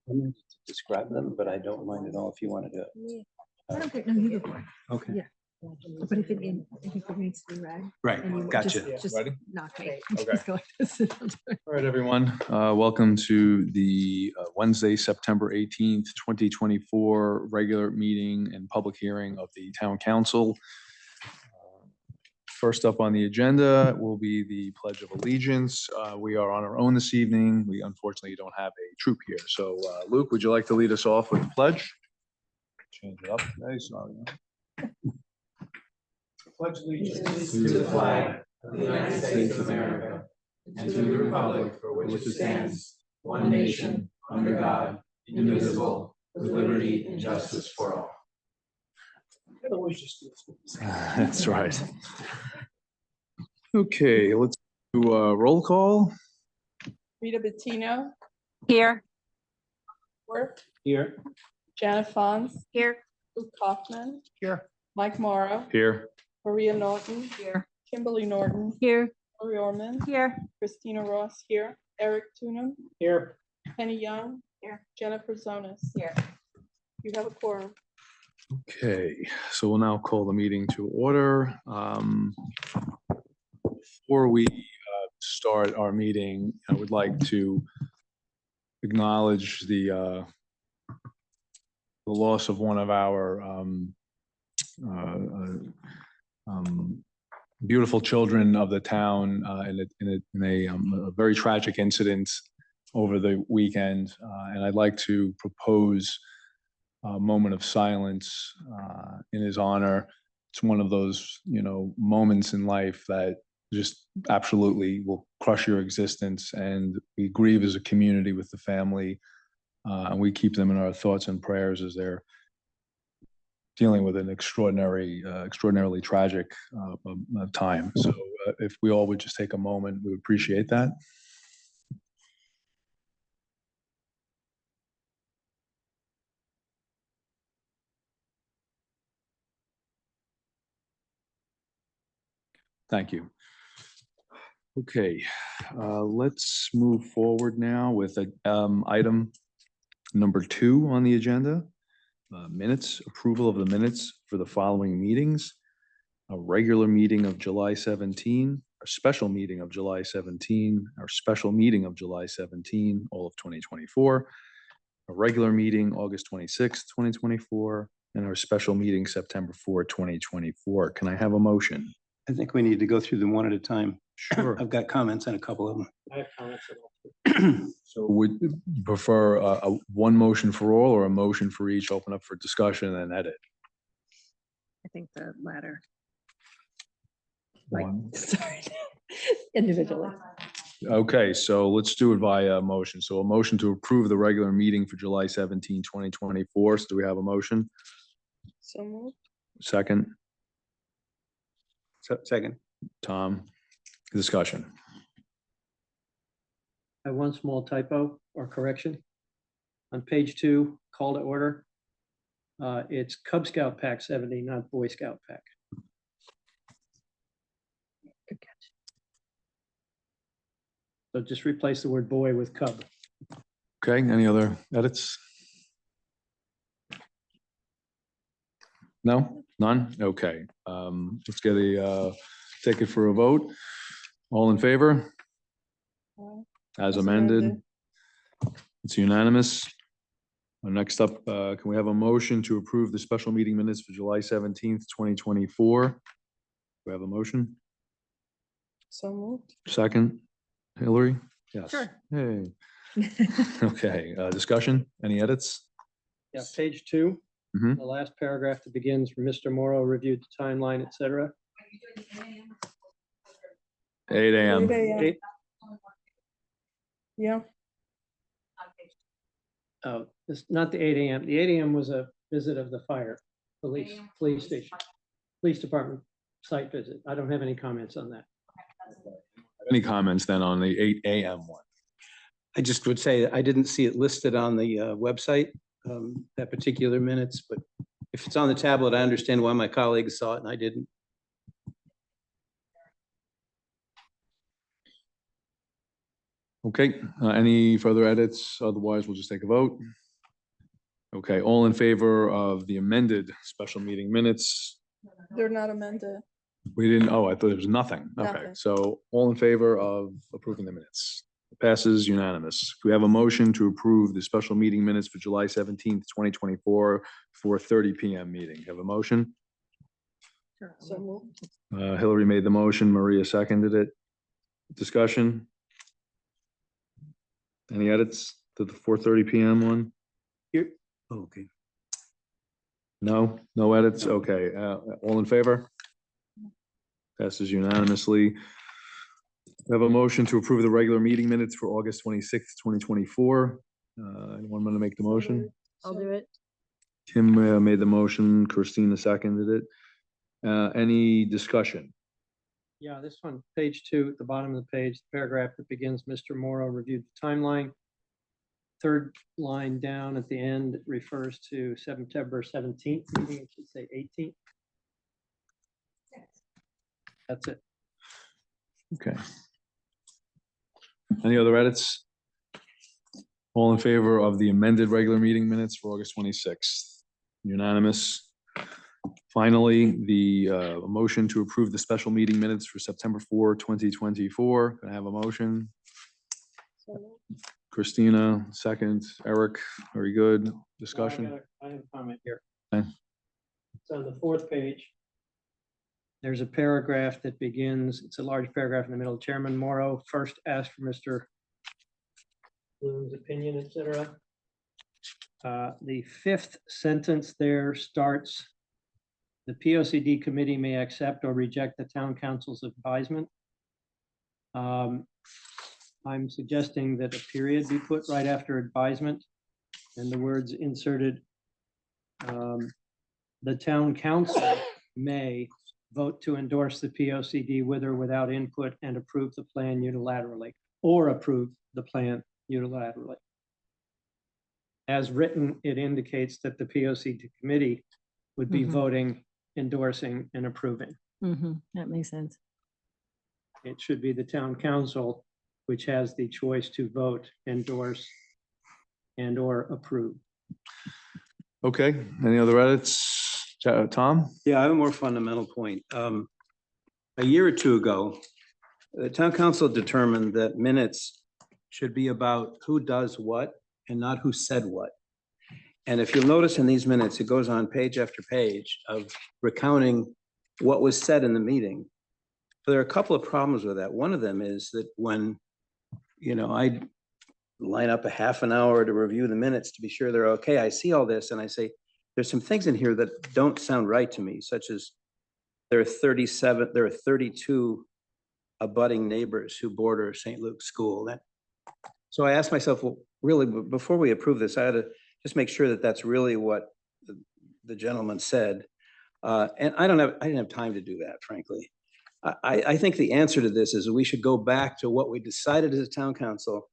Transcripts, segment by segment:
to describe them, but I don't mind at all if you want to do it. I don't think, no, you go for it. Okay. Yeah. But if it needs to be read. Right. and you Gotcha. Just Ready? knock me. Okay. Just go like this. All right, everyone. Welcome to the Wednesday, September 18th, 2024 regular meeting and public hearing of the Town Council. First up on the agenda will be the Pledge of Allegiance. We are on our own this evening. We unfortunately don't have a troop here. So Luke, would you like to lead us off with the pledge? Change it up today, sorry. Pledge allegiance to the flag of the United States of America and to the republic for which it stands, one nation, under God, indivisible, with liberty and justice for all. That's right. Okay, let's do a roll call. Rita Bettino, Here. Worth, Here. Janet Fons, Here. Luke Kaufman, Here. Mike Morrow, Here. Maria Norton, Here. Kimberly Norton, Here. Lori Orman, Here. Christina Ross here, Eric Tunham, Here. Penny Young, Here. Jennifer Zonas. Here. You have a quorum. Okay, so we'll now call the meeting to order. Before we start our meeting, I would like to acknowledge the loss of one of our beautiful children of the town in a very tragic incident over the weekend. And I'd like to propose a moment of silence in his honor. It's one of those, moments in life that just absolutely will crush your existence. And we grieve as a community with the family, and we keep them in our thoughts and prayers as they're dealing with an extraordinarily tragic time. So if we all would just take a moment, we would appreciate that. Thank you. Okay, let's move forward now with item number 2 on the agenda. Minutes, approval of the minutes for the following meetings. A regular meeting of July 17, a special meeting of July 17, our special meeting of July 17, all of 2024, a regular meeting August 26, 2024, and our special meeting September 4, 2024. Can I have a motion? I think we need to go through them one at a time. Sure. I've got comments on a couple of them. I have comments on all. So would you prefer a one motion for all or a motion for each, open up for discussion and edit? I think the latter. Like, One. sorry. Individually. Okay, so let's do it via motion. So a motion to approve the regular meeting for July 17, 2024. So do we have a motion? So moved. Second, Second. Tom, discussion. I have one small typo or correction. On page 2, call to order. It's Cub Scout Pack 70, not Boy Scout Pack. Good catch. So just replace the word boy with cub. Okay, any other edits? No, none? Okay, let's get take it for a vote. All in favor? As amended? It's unanimous. Next up, can we have a motion to approve the special meeting minutes for July 17th, 2024? Do we have a motion? So moved. Second, Hillary? Yes. Sure. Hey, okay, discussion, any edits? Yeah, page 2, Mhm. the last paragraph that begins, Mr. Morrow reviewed the timeline, et cetera. 8 a.m. 8 a.m. Eight- Yeah, Oh, it's not the 8 a.m. The 8 a.m. was a visit of the police station, police department site visit. I don't have any comments on that. Any comments then on the 8 a.m. one? I just would say I didn't see it listed on the website, that particular minutes, but if it's on the tablet, I understand why my colleagues saw it and I didn't. Okay, any further edits? Otherwise, we'll just take a vote. Okay, all in favor of the amended special meeting minutes? They're not amended. We didn't, oh, I thought there was nothing. Okay, Nothing. so all in favor of approving the minutes? Passes unanimous. We have a motion to approve the special meeting minutes for July 17th, 2024, 4:30 PM meeting. Have a motion? So moved. Hillary made the motion, Maria seconded it. Discussion? Any edits to the 4:30 PM one? Here, okay. No, no edits? Okay, all in favor? Passes unanimously. We have a motion to approve the regular meeting minutes for August 26th, 2024. Anyone want to make the motion? I'll do it. Kim made the motion, Christina seconded it. Any discussion? Yeah, this one, page 2, at the bottom of the page, the paragraph that begins, Mr. Morrow reviewed the timeline. Third line down at the end refers to September 17th meeting, it should say 18th. That's it. Okay. Any other edits? All in favor of the amended regular meeting minutes for August 26th? Unanimous. Finally, the motion to approve the special meeting minutes for September 4, 2024. Can I have a motion? So moved. Christina, second. Eric, very good. Well, Discussion? I have a comment here. Okay. It's on the 4th page. There's a paragraph that begins, it's a large paragraph in the middle. Chairman Morrow first asked for Mr. Bloom's opinion, et cetera. The 5th sentence there starts, the POCD committee may accept or reject the town council's advisement. I'm suggesting that a period be put right after advisement and the words inserted. The town council may vote to endorse the POCD with or without input and approve the plan unilaterally, or approve the plan unilaterally. As written, it indicates that the POCD committee would be voting, endorsing, and approving. That makes sense. It should be the town council, which has the choice to vote, endorse, and or approve. Okay, any other edits? Tom? Yeah, I have a more fundamental point. A year or two ago, the town council determined that minutes should be about who does what and not who said what. And if you'll notice in these minutes, it goes on page after page of recounting what was said in the meeting. So there are a couple of problems with that. One of them is that when, I line up a half an hour to review the minutes to be sure they're okay, I see all this and I say, there's some things in here that don't sound right to me, such as there are 32 abutting neighbors who border St. Luke's School. So I asked myself, well, really, before we approve this, I had to just make sure that that's really what the gentleman said. And I didn't have time to do that, frankly. I think the answer to this is we should go back to what we decided as a town council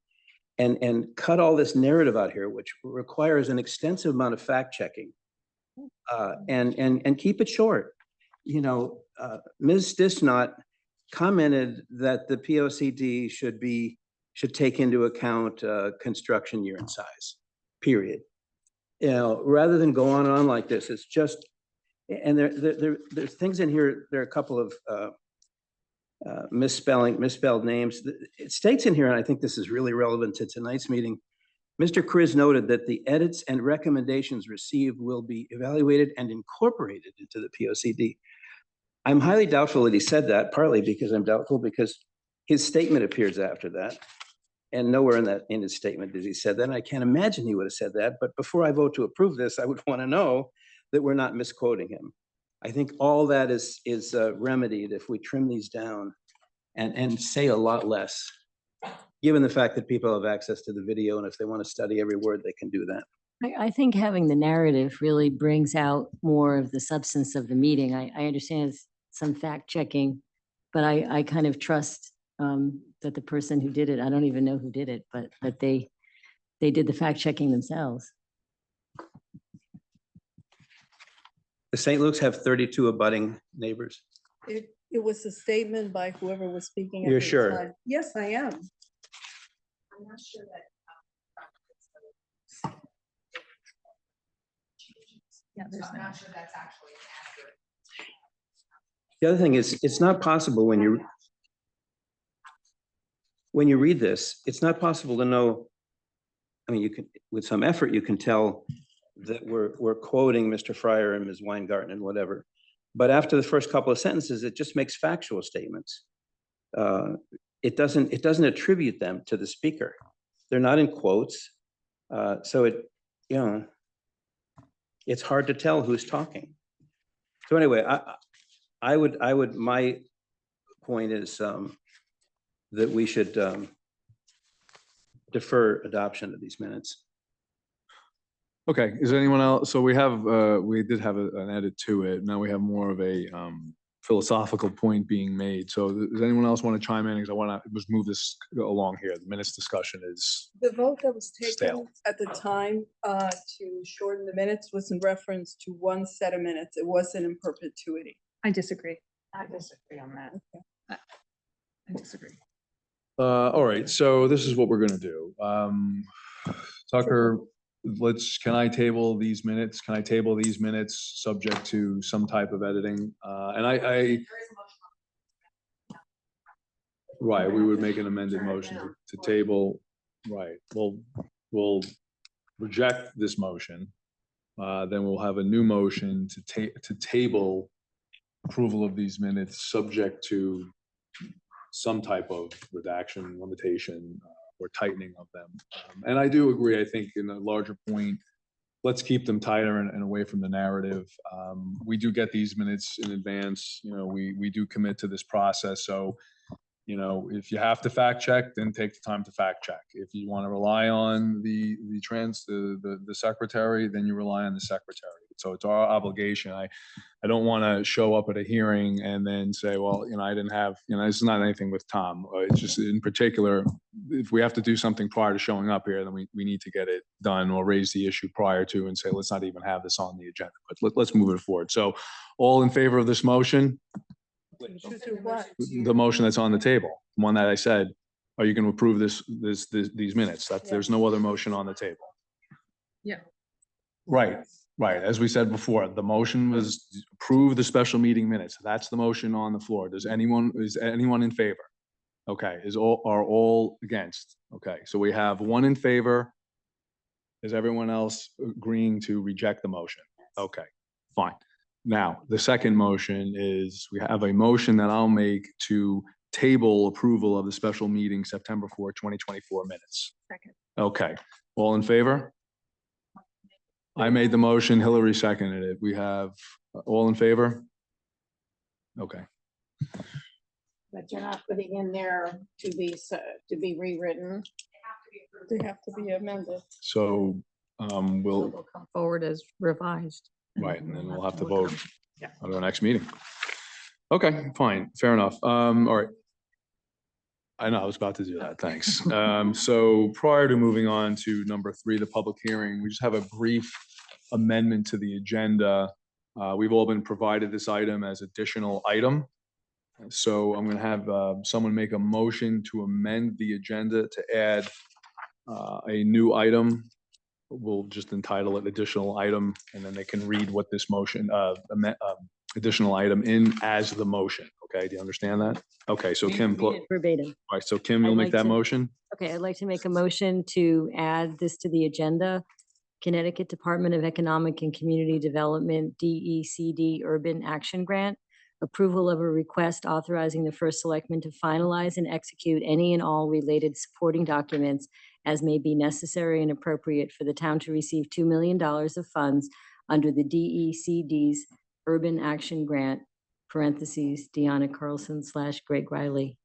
and cut all this narrative out here, which requires an extensive amount of fact checking. And keep it short. Ms. Disnott commented that the POCD should take into account construction year and size, period. Rather than go on and on like this, it's just, and there's things in here, there are a couple of misspelled names. It states in here, and I think this is really relevant to tonight's meeting, Mr. Kriz noted that the edits and recommendations received will be evaluated and incorporated into the POCD. I'm highly doubtful that he said that, partly because I'm doubtful because his statement appears after that. And nowhere in his statement did he say that. And I can't imagine he would have said that. But before I vote to approve this, I would want to know that we're not misquoting him. I think all that is remedied if we trim these down and say a lot less, given the fact that people have access to the video, and if they want to study every word, they can do that. I think having the narrative really brings out more of the substance of the meeting. I understand some fact checking, but I kind of trust that the person who did it, I don't even know who did it, but that they did the fact checking themselves. The St. Luke's have 32 abutting neighbors. It was a statement by whoever was speaking. at You're the sure? time. Yes, I am. I'm not sure that. Yeah, So there's I'm no- not sure that's actually accurate. The other thing is, it's not possible when you read this, it's not possible to know. I mean, you can, with some effort, you can tell that we're quoting Mr. Fryer and Ms. Weingarten and whatever. But after the first couple of sentences, it just makes factual statements. It doesn't attribute them to the speaker. They're not in quotes. So it's hard to tell who's talking. So anyway, I would, my point is that we should defer adoption of these minutes. Okay, is there anyone else? So we did have an edit to it. Now we have more of a philosophical point being made. So does anyone else want to chime in? Because I want to just move this along here. The minutes discussion is, The vote that was Stale. taken at the time to shorten the minutes was in reference to one set of minutes. It wasn't in perpetuity. I disagree. I disagree on that. I disagree. all right, so this is what we're gonna do. Tucker, can I table these minutes? Can I table these minutes subject to some type of editing? And There is a motion. right, we would make an amended motion to table, right, we'll reject this motion. Then we'll have a new motion to table approval of these minutes, subject to some type of redaction, limitation, or tightening of them. And I do agree, I think in a larger point, let's keep them tighter and away from the narrative. We do get these minutes in advance, we do commit to this process. So, if you have to fact check, then take the time to fact check. If you want to rely on the secretary, then you rely on the secretary. So it's our obligation. I don't want to show up at a hearing and then say, well, I didn't have, this is not anything with Tom. It's just in particular, if we have to do something prior to showing up here, then we need to get it done or raise the issue prior to and say, let's not even have this on the agenda, but let's move it forward. So all in favor of this motion? To do what? The motion that's on the table, the one that I said, are you going to approve these minutes? There's no other motion on the table. Yeah. Right. As we said before, the motion was approve the special meeting minutes. That's the motion on the floor. Is anyone in favor? Okay, are all against? Okay, so we have one in favor. Is everyone else agreeing to reject the motion? Okay, fine. Now, the second motion is, we have a motion that I'll make to table approval of the special meeting September 4, 2024 minutes. Second. Okay, all in favor? I made the motion, Hillary seconded it. We have all in favor? Okay, But you're not putting in there to be rewritten. They have to be amended. so we'll, Will come forward as revised. right, and then we'll have to vote Yeah. at our next meeting. Okay, fine, fair enough. All right. I know, I was about to do that, thanks. So prior to moving on to number 3, the public hearing, we just have a brief amendment to the agenda. We've all been provided this item as additional item. So I'm gonna have someone make a motion to amend the agenda to add a new item. We'll just entitle it additional item, and then they can read what this motion, additional item in as the motion. Okay, do you understand that? Okay, so Kim, Read it verbatim. all right, so Kim, you'll I'd make like that to- motion? Okay, I'd like to make a motion to add this to the agenda. Connecticut Department of Economic and Community Development, DECD Urban Action Grant. Approval of a request authorizing the first selectman to finalize and execute any and all related supporting documents as may be necessary and appropriate for the town to receive $2 million of funds under the DECD's Urban Action Grant, parentheses, Deanna Carlson / Greg Riley.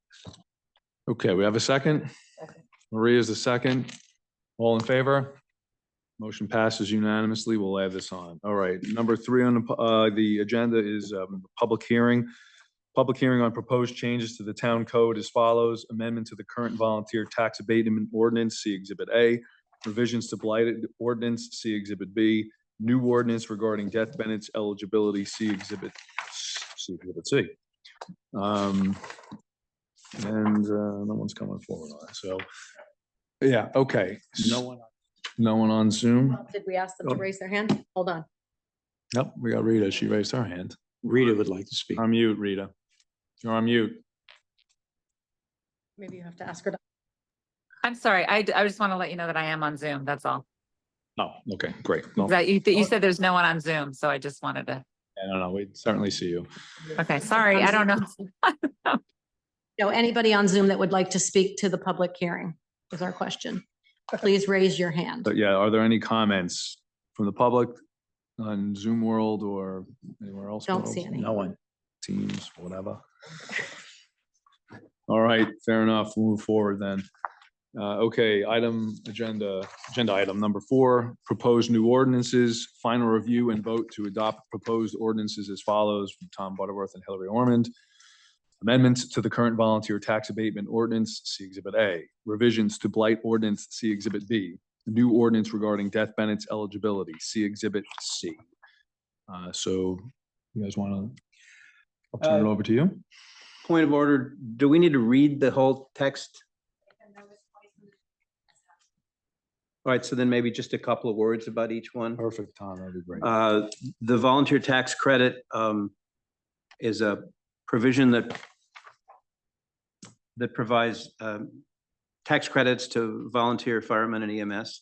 Okay, we have a second? Maria's the second. All in favor? Motion passes unanimously. We'll add this on. All right, number 3 on the agenda is public hearing. Public hearing on proposed changes to the town code as follows: amendment to the current volunteer tax abatement ordinance, see Exhibit A, revisions to blighted ordinance, see Exhibit B, new ordinance regarding death benefits eligibility, see Exhibit C. And no one's coming forward on it. So Yeah, okay. No one on Zoom? Did we ask them to raise their hand? Hold on. Nope, we got Rita. She raised her hand. Rita would like to speak. On mute, Rita. You're on mute. Maybe you have to ask her. I'm sorry. I just want to let you know that I am on Zoom. That's all. Oh, okay, great. No, That you said there's no one on Zoom, so I just wanted to, no, we certainly see you. okay, sorry. I don't know. No, anybody on Zoom that would like to speak to the public hearing is our question. Please raise your hand. But yeah, are there any comments from the public on Zoom world or anywhere else? Don't world? see any. No one. Teams, whatever. All right, fair enough. We'll move forward then. Okay, agenda item number 4, proposed new ordinances, final review and vote to adopt proposed ordinances as follows from Tom Butterworth and Hillary Ormond. Amendments to the current volunteer tax abatement ordinance, see Exhibit A. Revisions to blight ordinance, see Exhibit B. New ordinance regarding death benefits eligibility, see Exhibit C. So you guys want to, I'll turn it over to you. Point of order, do we need to read the whole text? All right, so then maybe just a couple of words about each one. Perfect, Tom, that'd be great. The volunteer tax credit is a provision that provides tax credits to volunteer firemen and EMS.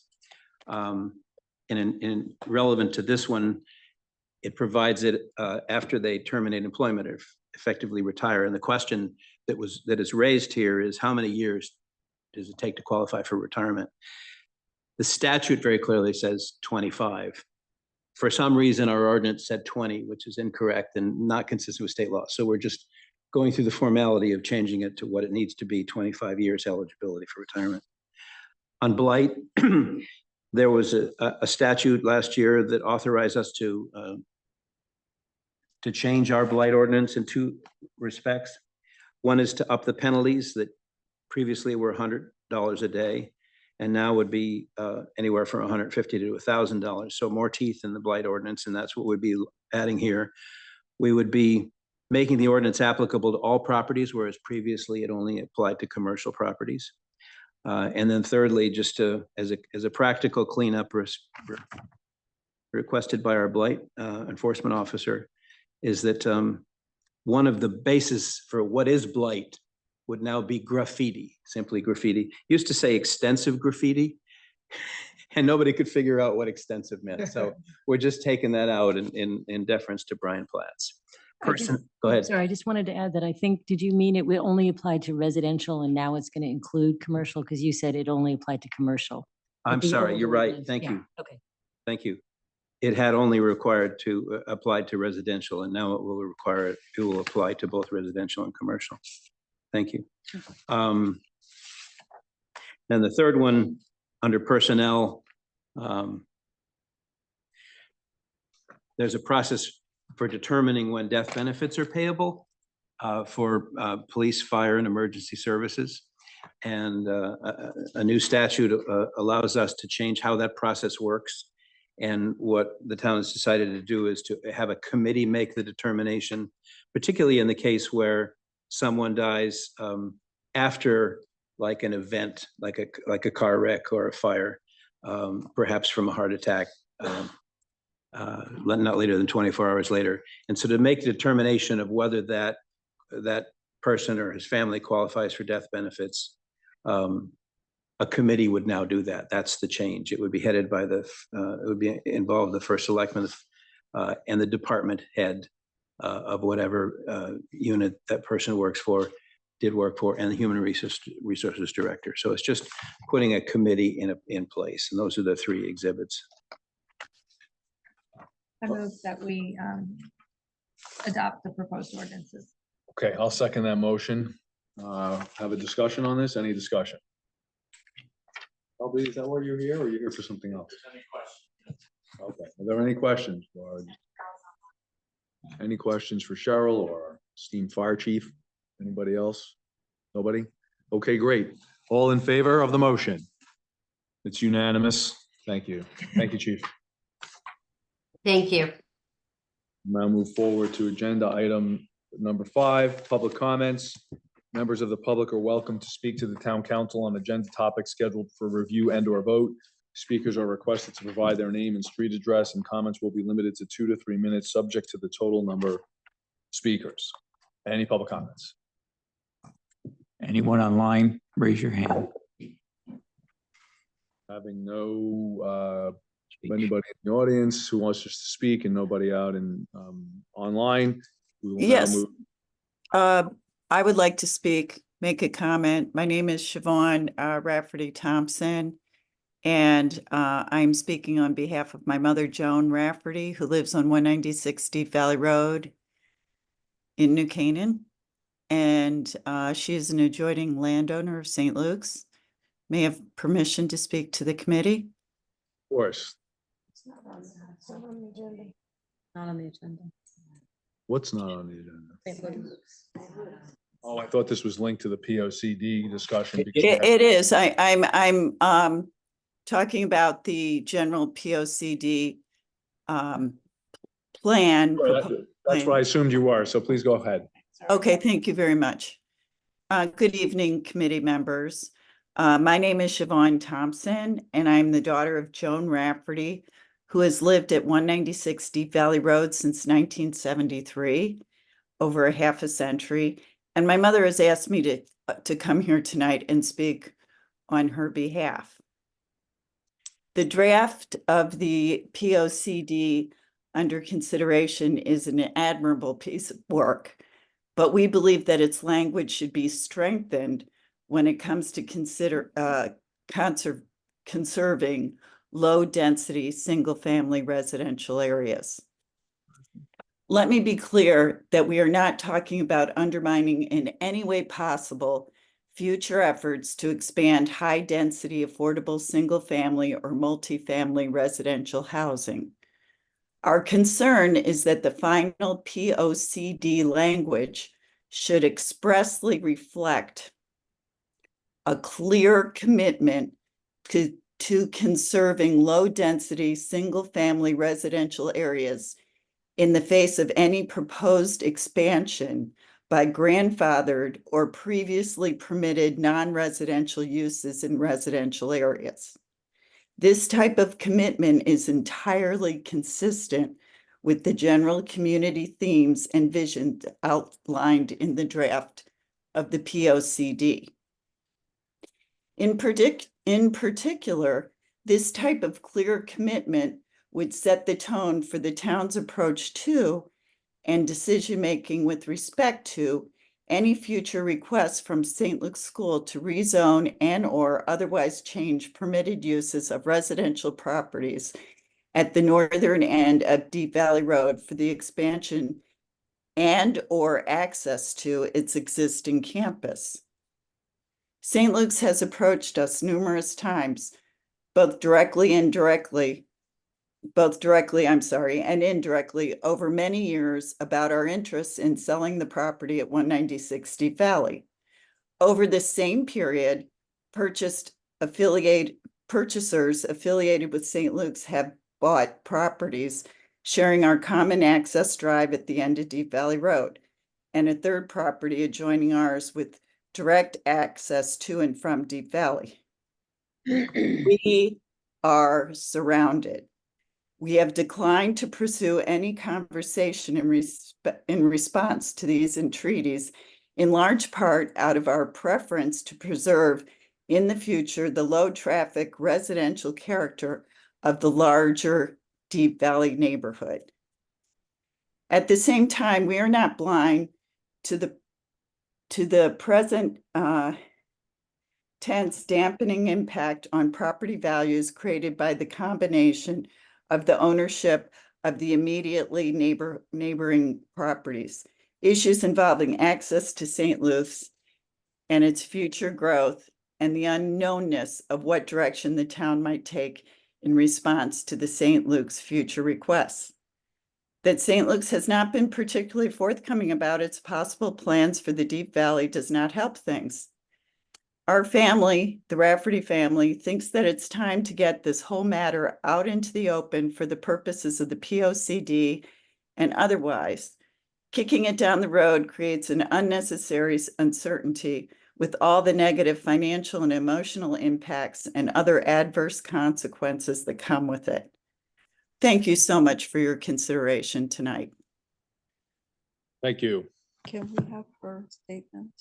And relevant to this one, it provides it after they terminate employment or effectively retire. And the question that is raised here is how many years does it take to qualify for retirement? The statute very clearly says 25. For some reason, our ordinance said 20, which is incorrect and not consistent with state law. So we're just going through the formality of changing it to what it needs to be, 25 years eligibility for retirement. On blight, there was a statute last year that authorized us to change our blight ordinance in 2 respects. One is to up the penalties that previously were $100 a day and now would be anywhere from $150 to $1,000. So more teeth in the blight ordinance, and that's what we'd be adding here. We would be making the ordinance applicable to all properties, whereas previously it only applied to commercial properties. And then thirdly, just as a practical cleanup requested by our blight enforcement officer, is that one of the bases for what is blight would now be graffiti, simply graffiti. Used to say extensive graffiti, and nobody could figure out what extensive meant. So we're just taking that out in deference to Brian Platts. Go ahead. Sorry, I just wanted to add that I think, did you mean it would only apply to residential and now it's going to include commercial? Because you said it only applied to commercial. I'm The sorry, old you're right. ordinance. Thank Yeah, you. okay. Thank you. It had only required to apply to residential, and now it will apply to both residential and commercial. Thank you. And the third one, under personnel, there's a process for determining when death benefits are payable for police, fire, and emergency services. And a new statute allows us to change how that process works. And what the town has decided to do is to have a committee make the determination, particularly in the case where someone dies after like an event, like a car wreck or a fire, perhaps from a heart attack, not later than 24 hours later. And so to make the determination of whether that person or his family qualifies for death benefits, a committee would now do that. That's the change. It would be headed by it would be involve the first selectman and the department head of whatever unit that person did work for, and the human resources director. So it's just putting a committee in place, and those are the 3 exhibits. I move that we adopt the proposed ordinances. Okay, I'll second that motion. Have a discussion on this? Any discussion? Probably, is that why you're here, or you're here for something else? Okay, are there any questions? Any questions for Cheryl or esteemed fire chief? Anybody else? Nobody? Okay, great. All in favor of the motion? It's unanimous. Thank you. Thank you, chief. Thank you. Now move forward to agenda item number 5, public comments. Members of the public are welcome to speak to the town council on agenda topics scheduled for review and or vote. Speakers are requested to provide their name and street address, and comments will be limited to 2 to 3 minutes, subject to the total number of speakers. Any public comments? Anyone online, raise your hand. Having anybody in the audience who wants just to speak and nobody out in online, we will now Yes. move. I would like to speak, make a comment. My name is Siobhan Rafferty Thompson, and I'm speaking on behalf of my mother, Joan Rafferty, who lives on 196 Deep Valley Road in New Canaan. And she is an adjoining landowner of St. Luke's. May I have permission to speak to the committee? Of course. Not on the agenda. What's not on the agenda? Oh, I thought this was linked to the POCD discussion. because- It is. I'm talking about the general POCD plan. That's what I assumed you were, so please go ahead. Okay, thank you very much. Good evening, committee members. My name is Siobhan Thompson, and I'm the daughter of Joan Rafferty, who has lived at 196 Deep Valley Road since 1973, over a half a century. And my mother has asked me to come here tonight and speak on her behalf. The draft of the POCD under consideration is an admirable piece of work, but we believe that its language should be strengthened when it comes to conserving low-density, single-family residential areas. Let me be clear that we are not talking about undermining in any way possible future efforts to expand high-density, affordable single-family or multifamily residential housing. Our concern is that the final POCD language should expressly reflect a clear commitment to conserving low-density, single-family residential areas in the face of any proposed expansion by grandfathered or previously permitted non-residential uses in residential areas. This type of commitment is entirely consistent with the general community themes and visions outlined in the draft of the POCD. In particular, this type of clear commitment would set the tone for the town's approach to and decision-making with respect to any future requests from St. Luke's School to rezone and or otherwise change permitted uses of residential properties at the northern end of Deep Valley Road for the expansion and or access to its existing campus. St. Luke's has approached us numerous times, both directly and indirectly over many years about our interests in selling the property at 196 Deep Valley. Over the same period, purchasers affiliated with St. Luke's have bought properties sharing our common access drive at the end of Deep Valley Road and a third property adjoining ours with direct access to and from Deep Valley. We are surrounded. We have declined to pursue any conversation in response to these entreaties, in large part out of our preference to preserve in the future the low-traffic residential character of the larger Deep Valley neighborhood. At the same time, we are not blind to the present tense dampening impact on property values created by the combination of the ownership of the immediately neighboring properties, issues involving access to St. Luke's and its future growth, and the unknownness of what direction the town might take in response to the St. Luke's future requests. That St. Luke's has not been particularly forthcoming about its possible plans for the Deep Valley does not help things. Our family, the Rafferty family, thinks that it's time to get this whole matter out into the open for the purposes of the POCD and otherwise Kicking it down the road creates an unnecessary uncertainty with all the negative financial and emotional impacts and other adverse consequences that come with it. Thank you so much for your consideration tonight. Thank you. Can we have her statement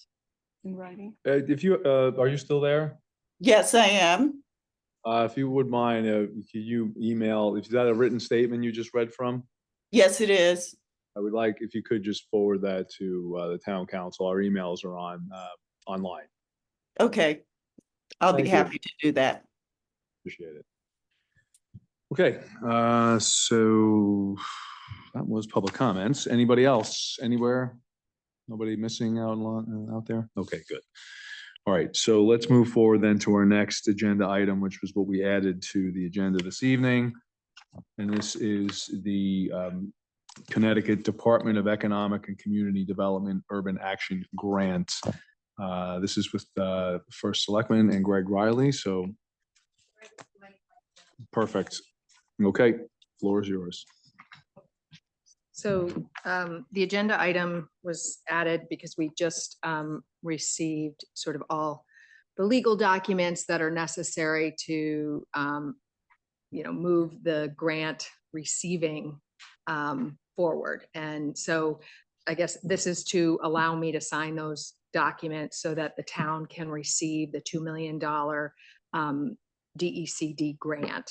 in writing? If you, are you still there? Yes, I am. If you would mind, could you email, is that a written statement you just read from? Yes, it is. I would like, if you could just forward that to the town council. Our emails are on online. Okay. I'll be Thank you. happy to do that. Appreciate it. Okay, so that was public comments. Anybody else, anywhere? Nobody missing out there? Okay, good. All right, so let's move forward then to our next agenda item, which was what we added to the agenda this evening. And this is the Connecticut Department of Economic and Community Development Urban Action Grant. This is with First Selectman and Greg Riley, so perfect. Okay, floor is yours. So the agenda item was added because we just received sort of all the legal documents that are necessary to, move the grant receiving forward. And so I guess this is to allow me to sign those documents so that the town can receive the $2 million DECD grant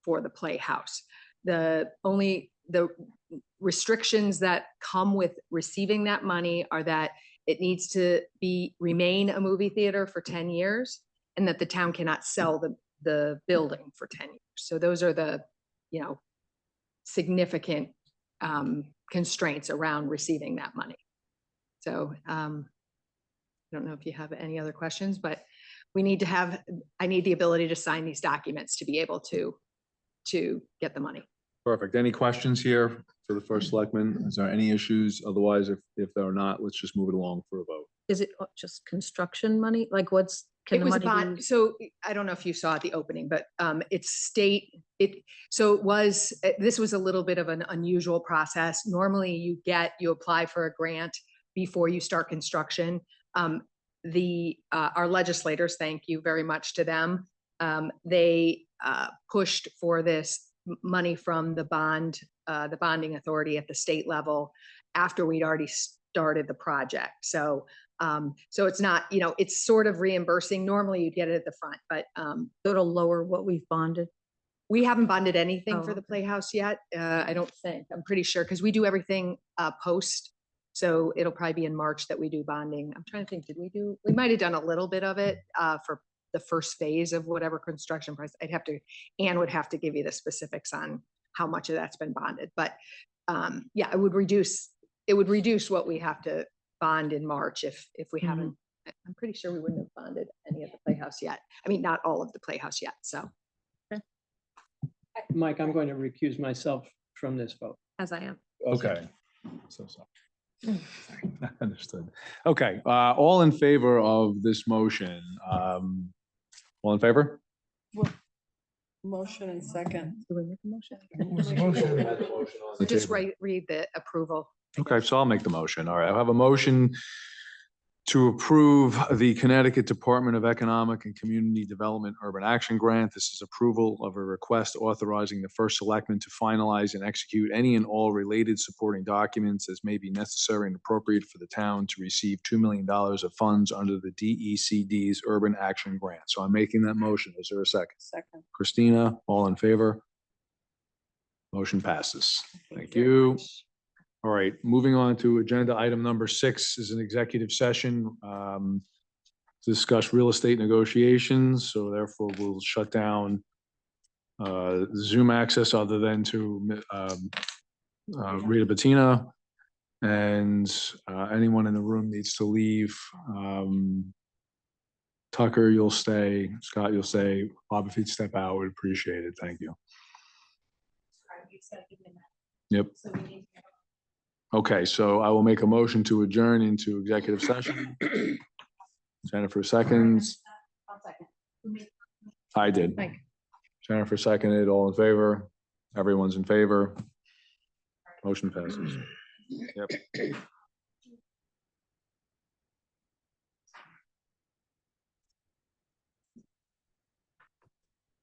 for the Playhouse. The restrictions that come with receiving that money are that it needs to remain a movie theater for 10 years and that the town cannot sell the building for 10 years. So those are the, significant constraints around receiving that money. So I don't know if you have any other questions, but I need the ability to sign these documents to be able to get the money. Perfect. Any questions here for the First Selectman? Is there any issues? Otherwise, if there are not, let's just move it along for a vote. Is it just construction money? Like can It the was a money bond, be? so I don't know if you saw at the opening, but it's state, this was a little bit of an unusual process. Normally you apply for a grant before you start construction. Our legislators, thank you very much to them. They pushed for this money from the bonding authority at the state level after we'd already started the project. So it's not, it's sort of reimbursing. Normally you'd get it at the front, but So it'll lower what we've bonded? we haven't bonded anything Oh, for the okay. Playhouse yet. I don't think. I'm pretty sure because we do everything post. So it'll probably be in March that we do bonding. I'm trying to think, we might have done a little bit of it for the first phase of whatever construction price. Anne would have to give you the specifics on how much of that's been bonded. But yeah, it would reduce what we have to bond in March if we haven't. I'm pretty sure we wouldn't have bonded any of the Playhouse yet. I mean, not all of the Playhouse yet. So Mike, I'm going to recuse myself from this vote. as I am. Okay. So sorry. Understood. Okay, all in favor of this motion? All in favor? Motion and second. Do we make a motion? Just read the approval. Okay, so I'll make the motion. All right, I have a motion to approve the Connecticut Department of Economic and Community Development Urban Action Grant. This is approval of a request authorizing the First Selectman to finalize and execute any and all related supporting documents as may be necessary and appropriate for the town to receive $2 million of funds under the DECD's Urban Action Grant. So I'm making that motion. Is there a second? Second. Christina, all in favor? Motion passes. Thank you. All right, moving on to agenda item number 6 is an executive session to discuss real estate negotiations. So therefore we'll shut down Zoom access other than to Rita Bettina, and anyone in the room needs to leave. Tucker, you'll stay. Scott, you'll stay. Bob, if you'd step out, we'd appreciate it. Thank you. Yep. Okay, so I will make a motion to adjourn into executive session. Jennifer seconds. I did. Jennifer seconded. All in favor? Everyone's in favor. Motion passes. Yep.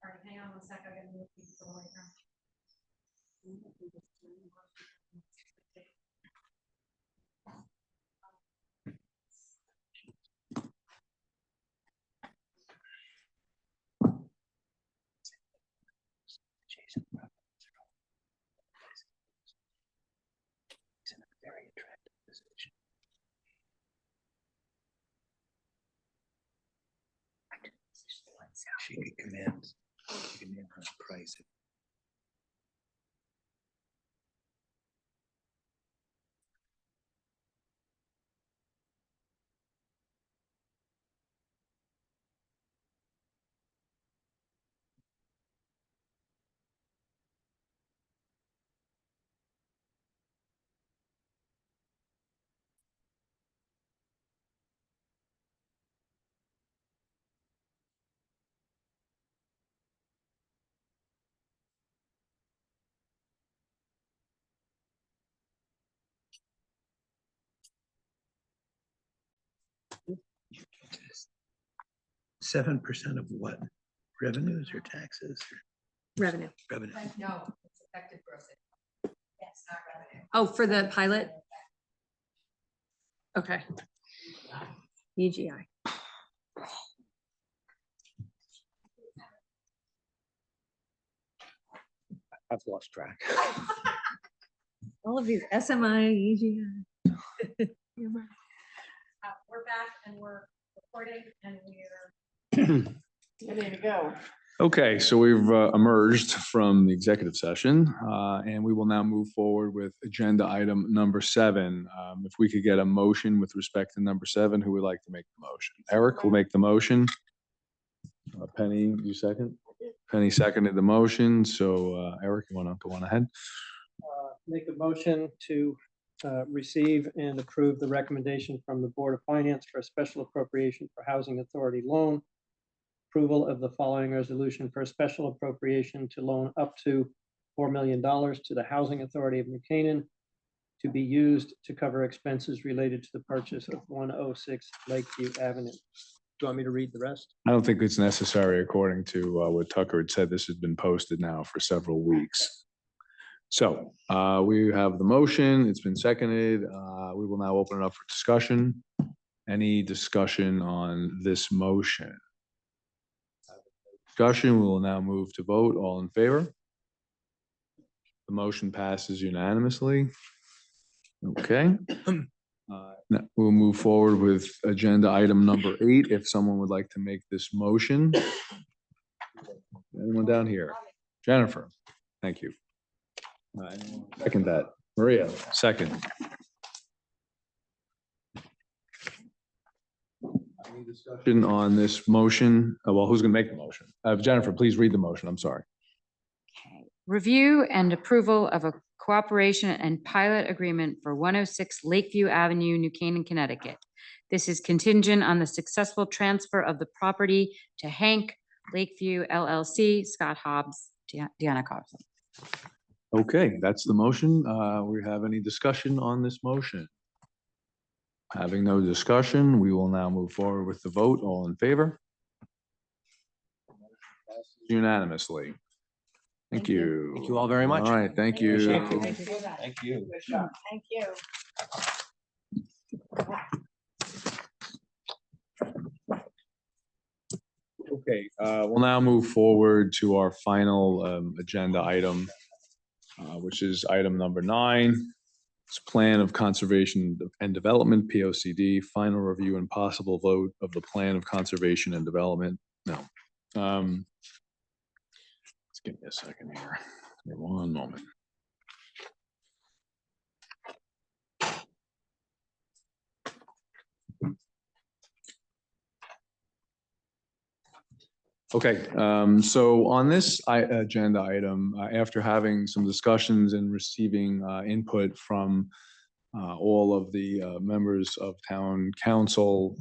All right, hang on one second. I gotta move these away now. Very attractive position. She could command her price. Seven percent of what? Revenues or taxes? Revenue. Revenue. No, it's effective gross income. Yes, not revenue. Oh, for the pilot? Okay. EGI. I've lost track. All of these SMI, EGI. We're back and we're recording and we're ready to go. Okay, so we've emerged from the executive session, and we will now move forward with agenda item number 7. If we could get a motion with respect to number 7, who would like to make the motion? Eric will make the motion. Penny, you second? Penny seconded the motion, so Eric, you want to go on ahead? Make a motion to receive and approve the recommendation from the Board of Finance for a special appropriation for Housing Authority loan. Approval of the following resolution for a special appropriation to loan up to $4 million to the Housing Authority of New Canaan to be used to cover expenses related to the purchase of 106 Lakeview Avenue. Do you want me to read the rest? I don't think it's necessary according to what Tucker had said. This has been posted now for several weeks. So we have the motion. It's been seconded. We will now open it up for discussion. Any discussion on this motion? Discussion, we will now move to vote. All in favor? The motion passes unanimously. Okay. Now we'll move forward with agenda item number 8. If someone would like to make this motion. Anyone down here? Jennifer, thank you. Second that. Maria, second. Any discussion on this motion? Well, who's going to make the motion? Jennifer, please read the motion. I'm sorry. Okay. Review and approval of a cooperation and pilot agreement for 106 Lakeview Avenue, New Canaan, Connecticut. This is contingent on the successful transfer of the property to Hank Lakeview LLC, Scott Hobbs, Deanna Carlson. Okay, that's the motion. We have any discussion on this motion? Having no discussion, we will now move forward with the vote. All in favor? Unanimously. Thank you. Thank you all very much. All right, thank you. Thank you. Thank you. Thank you. Okay, we'll now move forward to our final agenda item, which is item number 9. It's Plan of Conservation and Development, POCD, final review and possible vote of the Plan of Conservation and Development. No. Let's give me a second here. Give me one moment. Okay, so on this agenda item, after having some discussions and receiving input from all of the members of town council,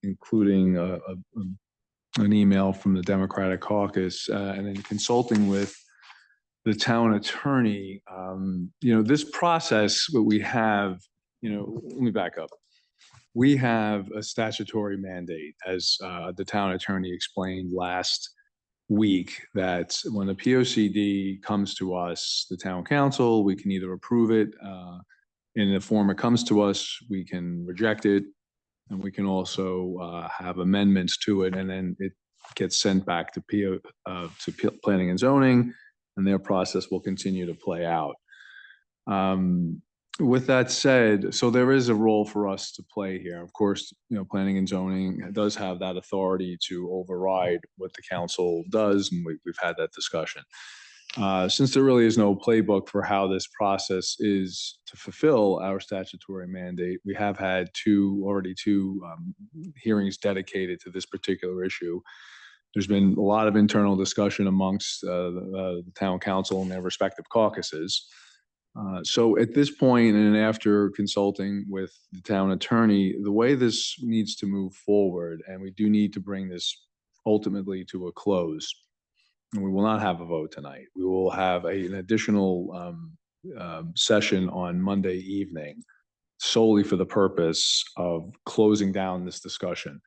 including an email from the Democratic Caucus, and then consulting with the town attorney, this process that we have, let me back up. We have a statutory mandate, as the town attorney explained last week, that when the POCD comes to us, the town council, we can either approve it in the form it comes to us, we can reject it, and we can also have amendments to it, and then it gets sent back to planning and zoning, and their process will continue to play out. With that said, so there is a role for us to play here. Of course, planning and zoning does have that authority to override what the council does, and we've had that discussion. Since there really is no playbook for how this process is to fulfill our statutory mandate, we have had already two hearings dedicated to this particular issue. There's been a lot of internal discussion amongst the town council and their respective caucuses. So at this point, and after consulting with the town attorney, the way this needs to move forward, and we do need to bring this ultimately to a close, and we will not have a vote tonight. We will have an additional session on Monday evening solely for the purpose of closing down this discussion.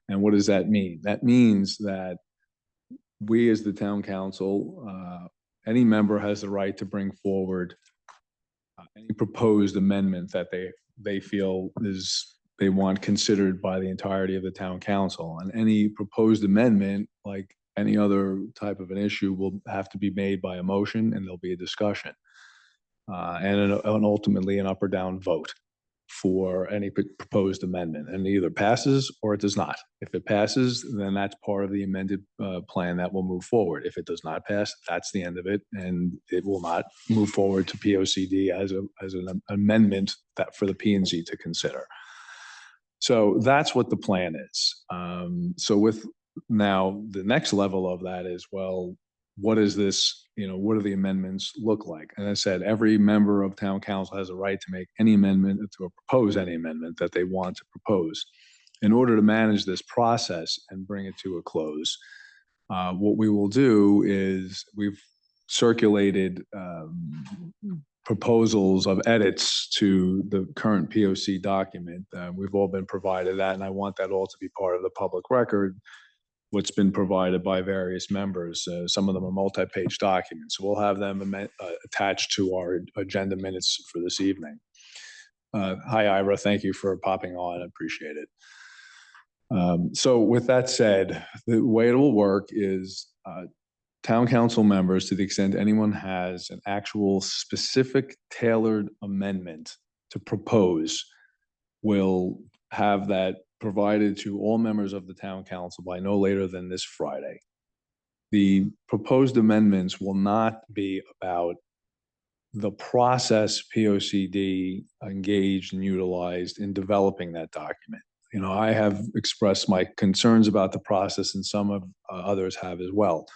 And what does that mean? That means that we as the town council, any member has the right to bring forward any proposed amendment that they feel they want considered by the entirety of the town council. And any proposed amendment, like any other type of an issue, will have to be made by a motion, and there'll be a discussion and ultimately an up or down vote for any proposed amendment, and it either passes or it does not. If it passes, then that's part of the amended plan that will move forward. If it does not pass, that's the end of it, and it will not move forward to POCD as an amendment that for the P&Z to consider. So that's what the plan is. So with now the next level of that is, well, what is this, what do the amendments look like? And I said, every member of town council has a right to make any amendment, to propose any amendment that they want to propose. In order to manage this process and bring it to a close, what we will do is we've circulated proposals of edits to the current POC document. We've all been provided that, and I want that all to be part of the public record. What's been provided by various members. Some of them are multi-page documents. So we'll have them attached to our agenda minutes for this evening. Hi, Ira. Thank you for popping on. I appreciate it. So with that said, the way it will work is town council members, to the extent anyone has an actual specific tailored amendment to propose, will have that provided to all members of the town council by no later than this Friday. The proposed amendments will not be about the process POCD engaged and utilized in developing that document. I have expressed my concerns about the process, and some of others have as well.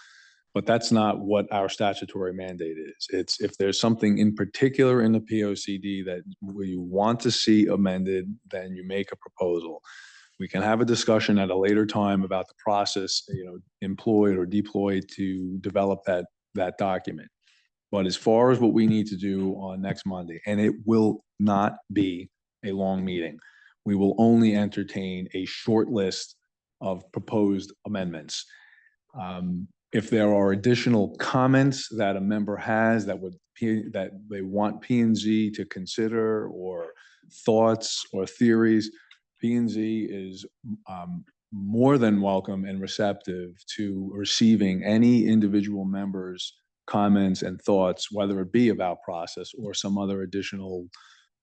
But that's not what our statutory mandate is. It's if there's something in particular in the POCD that you want to see amended, then you make a proposal. We can have a discussion at a later time about the process, employed or deployed to develop that document. But as far as what we need to do on next Monday, and it will not be a long meeting, we will only entertain a short list of proposed amendments. If there are additional comments that a member has that they want P&Z to consider, or thoughts or theories, P&Z is more than welcome and receptive to receiving any individual members' comments and thoughts, whether it be about process or some other additional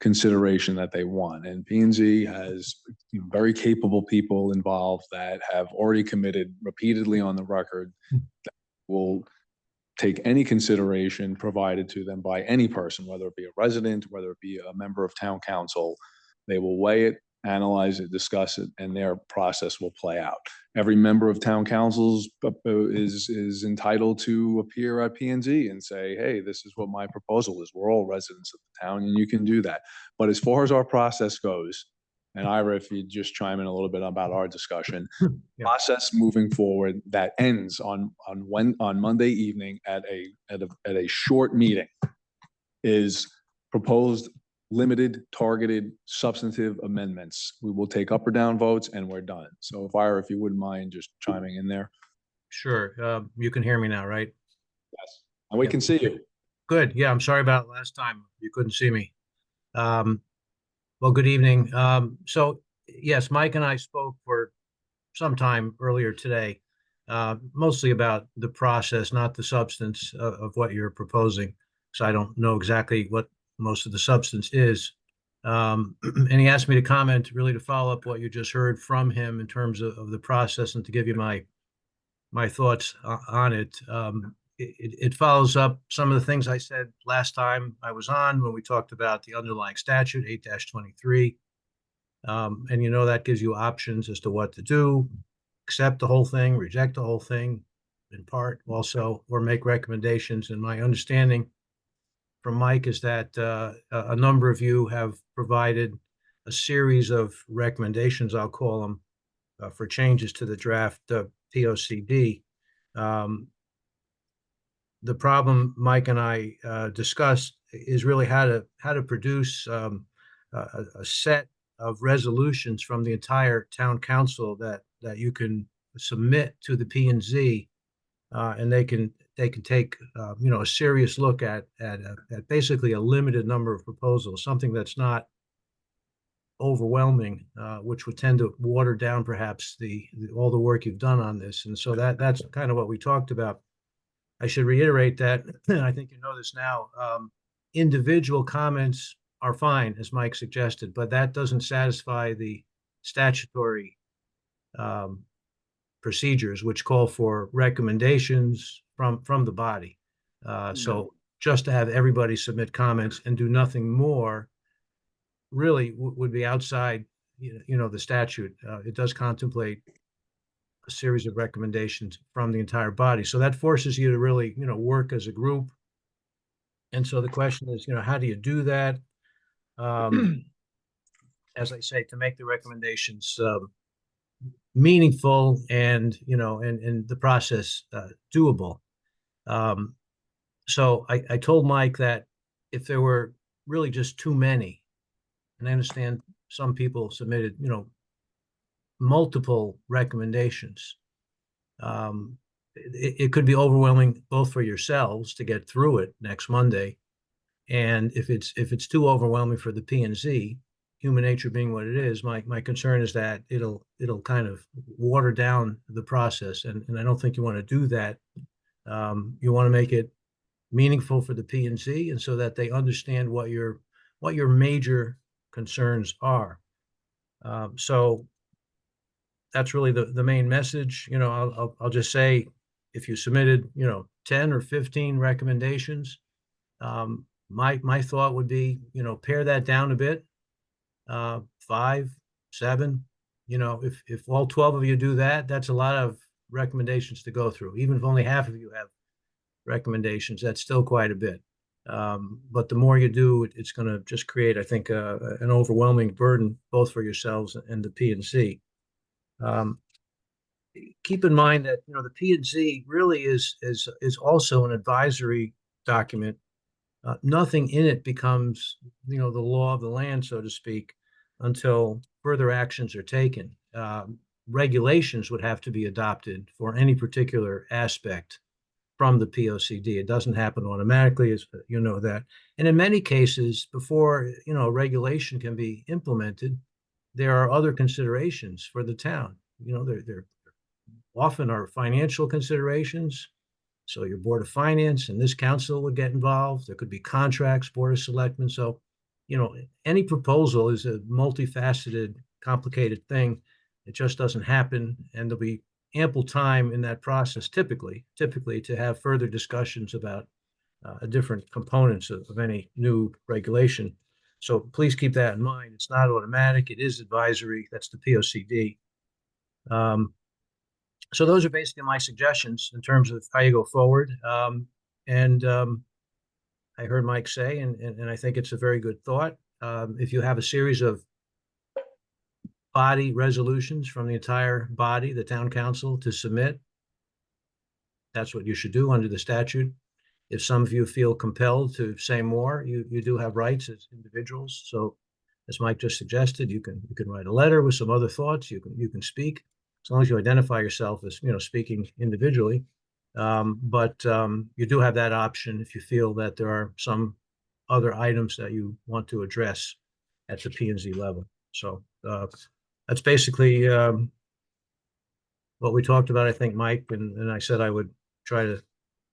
consideration that they want. And P&Z has very capable people involved that have already committed repeatedly on the record that will take any consideration provided to them by any person, whether it be a resident, whether it be a member of town council. They will weigh it, analyze it, discuss it, and their process will play out. Every member of town councils is entitled to appear at P&Z and say, hey, this is what my proposal is. We're all residents of the town, and you can do that. But as far as our process goes, And Ira, if you just chime in a little bit about our discussion, Yeah. process moving forward that ends on Monday evening at a short meeting is proposed limited, targeted, substantive amendments. We will take up or down votes and we're done. So if Ira, if you wouldn't mind just chiming in there. Sure. You can hear me now, right? Yes. And we can see you. Good. Yeah, I'm sorry about last time. You couldn't see me. Well, good evening. So yes, Mike and I spoke for some time earlier today, mostly about the process, not the substance of what you're proposing. So I don't know exactly what most of the substance is. And he asked me to comment, really to follow up what you just heard from him in terms of the process and to give you my thoughts on it. It follows up some of the things I said last time I was on when we talked about the underlying statute, 8-23. And you know, that gives you options as to what to do, accept the whole thing, reject the whole thing in part also, or make recommendations. And my understanding from Mike is that a number of you have provided a series of recommendations, I'll call them, for changes to the draft POCD. The problem Mike and I discussed is really how to produce a set of resolutions from the entire town council that you can submit to the P&Z, and they can take you know, a serious look at basically a limited number of proposals, something that's not overwhelming, which would tend to water down perhaps all the work you've done on this. And so that's kind of what we talked about. I should reiterate that, and I think you know this now, individual comments are fine, as Mike suggested, but that doesn't satisfy the statutory procedures, which call for recommendations from the body. So just to have everybody submit comments and do nothing more really would be outside, you know, the statute. It does contemplate a series of recommendations from the entire body. So that forces you to really, you know, work as a group. And so the question is, you know, how do you do that? As I say, to make the recommendations meaningful and, you know, and the process doable. So I told Mike that if there were really just too many, and I understand some people submitted, you know, multiple recommendations. It could be overwhelming both for yourselves to get through it next Monday, and if it's too overwhelming for the P&Z, human nature being what it is, my concern is that it'll kind of water down the process, and I don't think you want to do that. You want to make it meaningful for the P&Z, and so that they understand what your major concerns are. So that's really the main message. You know, I'll just say, if you submitted, you know, 10 or 15 recommendations, my thought would be, you know, pare that down a bit, 5, 7. You know, if all 12 of you do that, that's a lot of recommendations to go through. Even if only half of you have recommendations, that's still quite a bit. But the more you do, it's going to just create, I think, an overwhelming burden both for yourselves and the P&Z. Keep in mind that, you know, the P&Z really is also an advisory document. Nothing in it becomes, you know, the law of the land, so to speak, until further actions are taken. Regulations would have to be adopted for any particular aspect from the POCD. It doesn't happen automatically, as you know that. And in many cases, before, you know, regulation can be implemented, there are other considerations for the town. You know, there often are financial considerations. So your Board of Finance and this council would get involved. There could be contracts, Board of Selectmen. So, you know, any proposal is a multifaceted, complicated thing. It just doesn't happen. And there'll be ample time in that process, typically to have further discussions about different components of any new regulation. So please keep that in mind. It's not automatic. It is advisory. That's the POCD. So those are basically my suggestions in terms of how you go forward. I heard Mike say, and I think it's a very good thought. If you have a series of body resolutions from the entire body, the town council, to submit. That's what you should do under the statute. If some of you feel compelled to say more, you do have rights as individuals. So as Mike just suggested, you can write a letter with some other thoughts. You can speak, as long as you identify yourself as, speaking individually. But you do have that option if you feel that there are some other items that you want to address at the P and Z level. So that's basically what we talked about, I think, Mike, and I said I would try to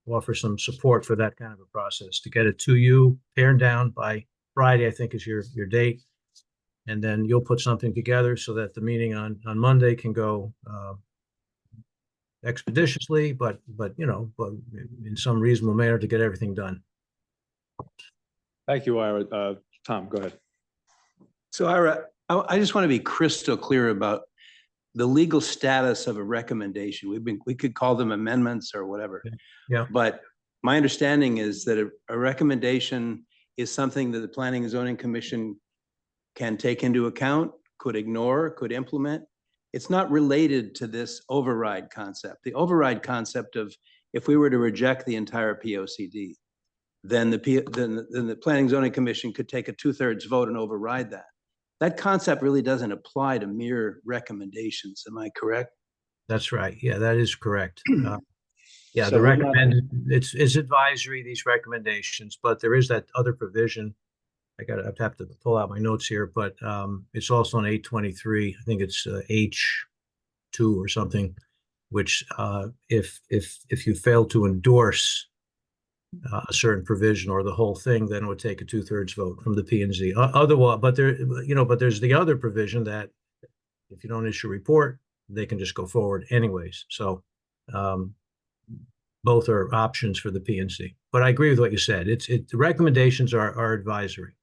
offer some support for that kind of a process to get it to you, pared down by Friday, I think is your date. And then you'll put something together so that the meeting on Monday can go expeditiously, but in some reasonable manner to get everything done. Thank you, Ira. Tom, go ahead. So Ira, I just want to be crystal clear about the legal status of a recommendation. We could call them amendments or whatever. Yeah. But my understanding is that a recommendation is something that the Planning and Zoning Commission can take into account, could ignore, could implement. It's not related to this override concept. The override concept of if we were to reject the entire POCD, then the Planning and Zoning Commission could take a 2/3 vote and override that. That concept really doesn't apply to mere recommendations. Am I correct? That's right. Yeah, that is correct. Yeah, So the we're not- it's advisory, these recommendations, but there is that other provision. I'd have to pull out my notes here, but it's also on 823. I think it's H2 or something, which if you fail to endorse a certain provision or the whole thing, then it would take a 2/3 vote from the P and Z. Otherwise, but there's the other provision that if you don't issue a report, they can just go forward anyways. So both are options for the P and Z. But I agree with what you said. The recommendations are advisory.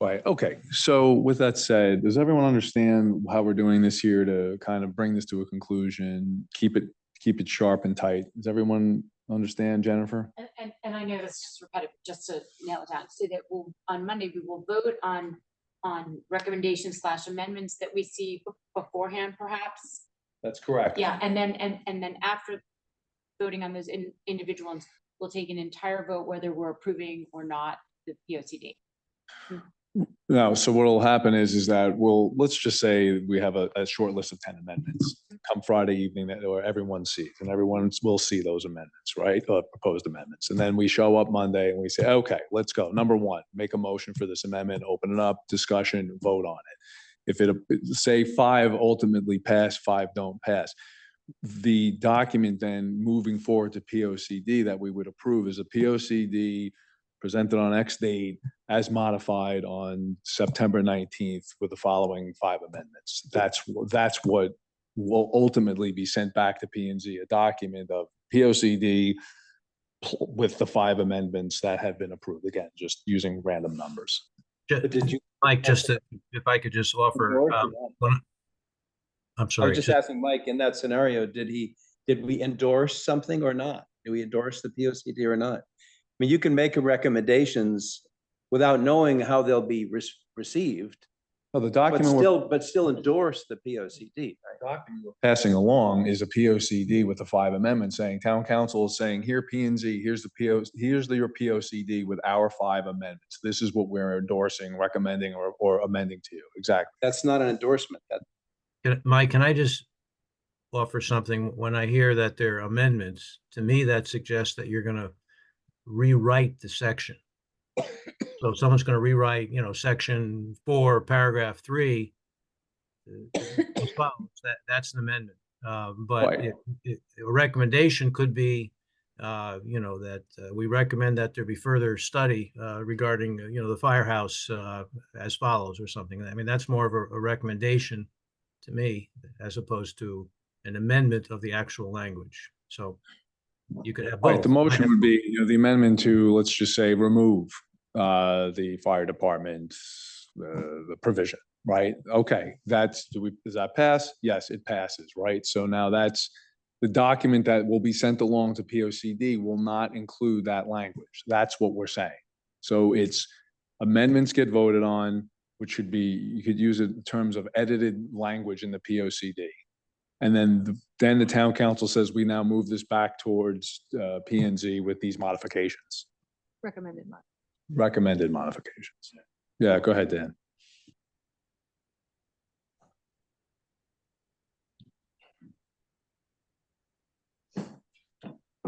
Right. Okay. So with that said, does everyone understand how we're doing this here to kind of bring this to a conclusion, keep it sharp and tight? Does everyone understand, Jennifer? And I know this is just repetitive, just to nail it down, so that on Monday, we will vote on recommendations / amendments that we see beforehand, perhaps. That's correct. Yeah, and then after voting on those individual ones, we'll take an entire vote whether we're approving or not the POCD. No, so what will happen is that let's just say we have a short list of 10 amendments come Friday evening that everyone sees, and everyone will see those amendments, right? Proposed amendments. And then we show up Monday and we say, okay, let's go. Number one, make a motion for this amendment, open it up, discussion, vote on it. If say 5 ultimately pass, 5 don't pass, the document then moving forward to POCD that we would approve is a POCD presented on X date as modified on September 19th with the following 5 amendments. That's what will ultimately be sent back to P&Z, a document of POCD with the 5 amendments that have been approved. Again, just using random numbers. Did you, Mike, if I could just offer, I'm I sorry. was just asking Mike, in that scenario, did we endorse something or not? Did we endorse the POCD or not? I mean, you can make recommendations without knowing how they'll be received, Well, the but document still endorse the POCD, right? we're passing along is a POCD with the 5 amendments saying town council is saying here P&Z, here's your POCD with our 5 amendments. This is what we're endorsing, recommending, or amending to you. Exactly. That's not an endorsement. Mike, can I just offer something? When I hear that they're amendments, to me, that suggests that you're going to rewrite the section. So if someone's going to rewrite, section 4, paragraph 3, as follows, that's an amendment. But Right. A recommendation could be, that we recommend that there be further study regarding, the firehouse as follows or something. I mean, that's more of a recommendation to me, as opposed to an amendment of the actual language. So you could have both. Right, the motion would be, the amendment to, let's just say, remove the fire department, the provision, right? Okay, does that pass? Yes, it passes, right? So now that's the document that will be sent along to POCD will not include that language. That's what we're saying. So it's amendments get voted on, which should be, you could use it in terms of edited language in the POCD. And then the town council says, we now move this back towards P and Z with these modifications, Recommended. recommended modifications. Yeah, go ahead, Dan.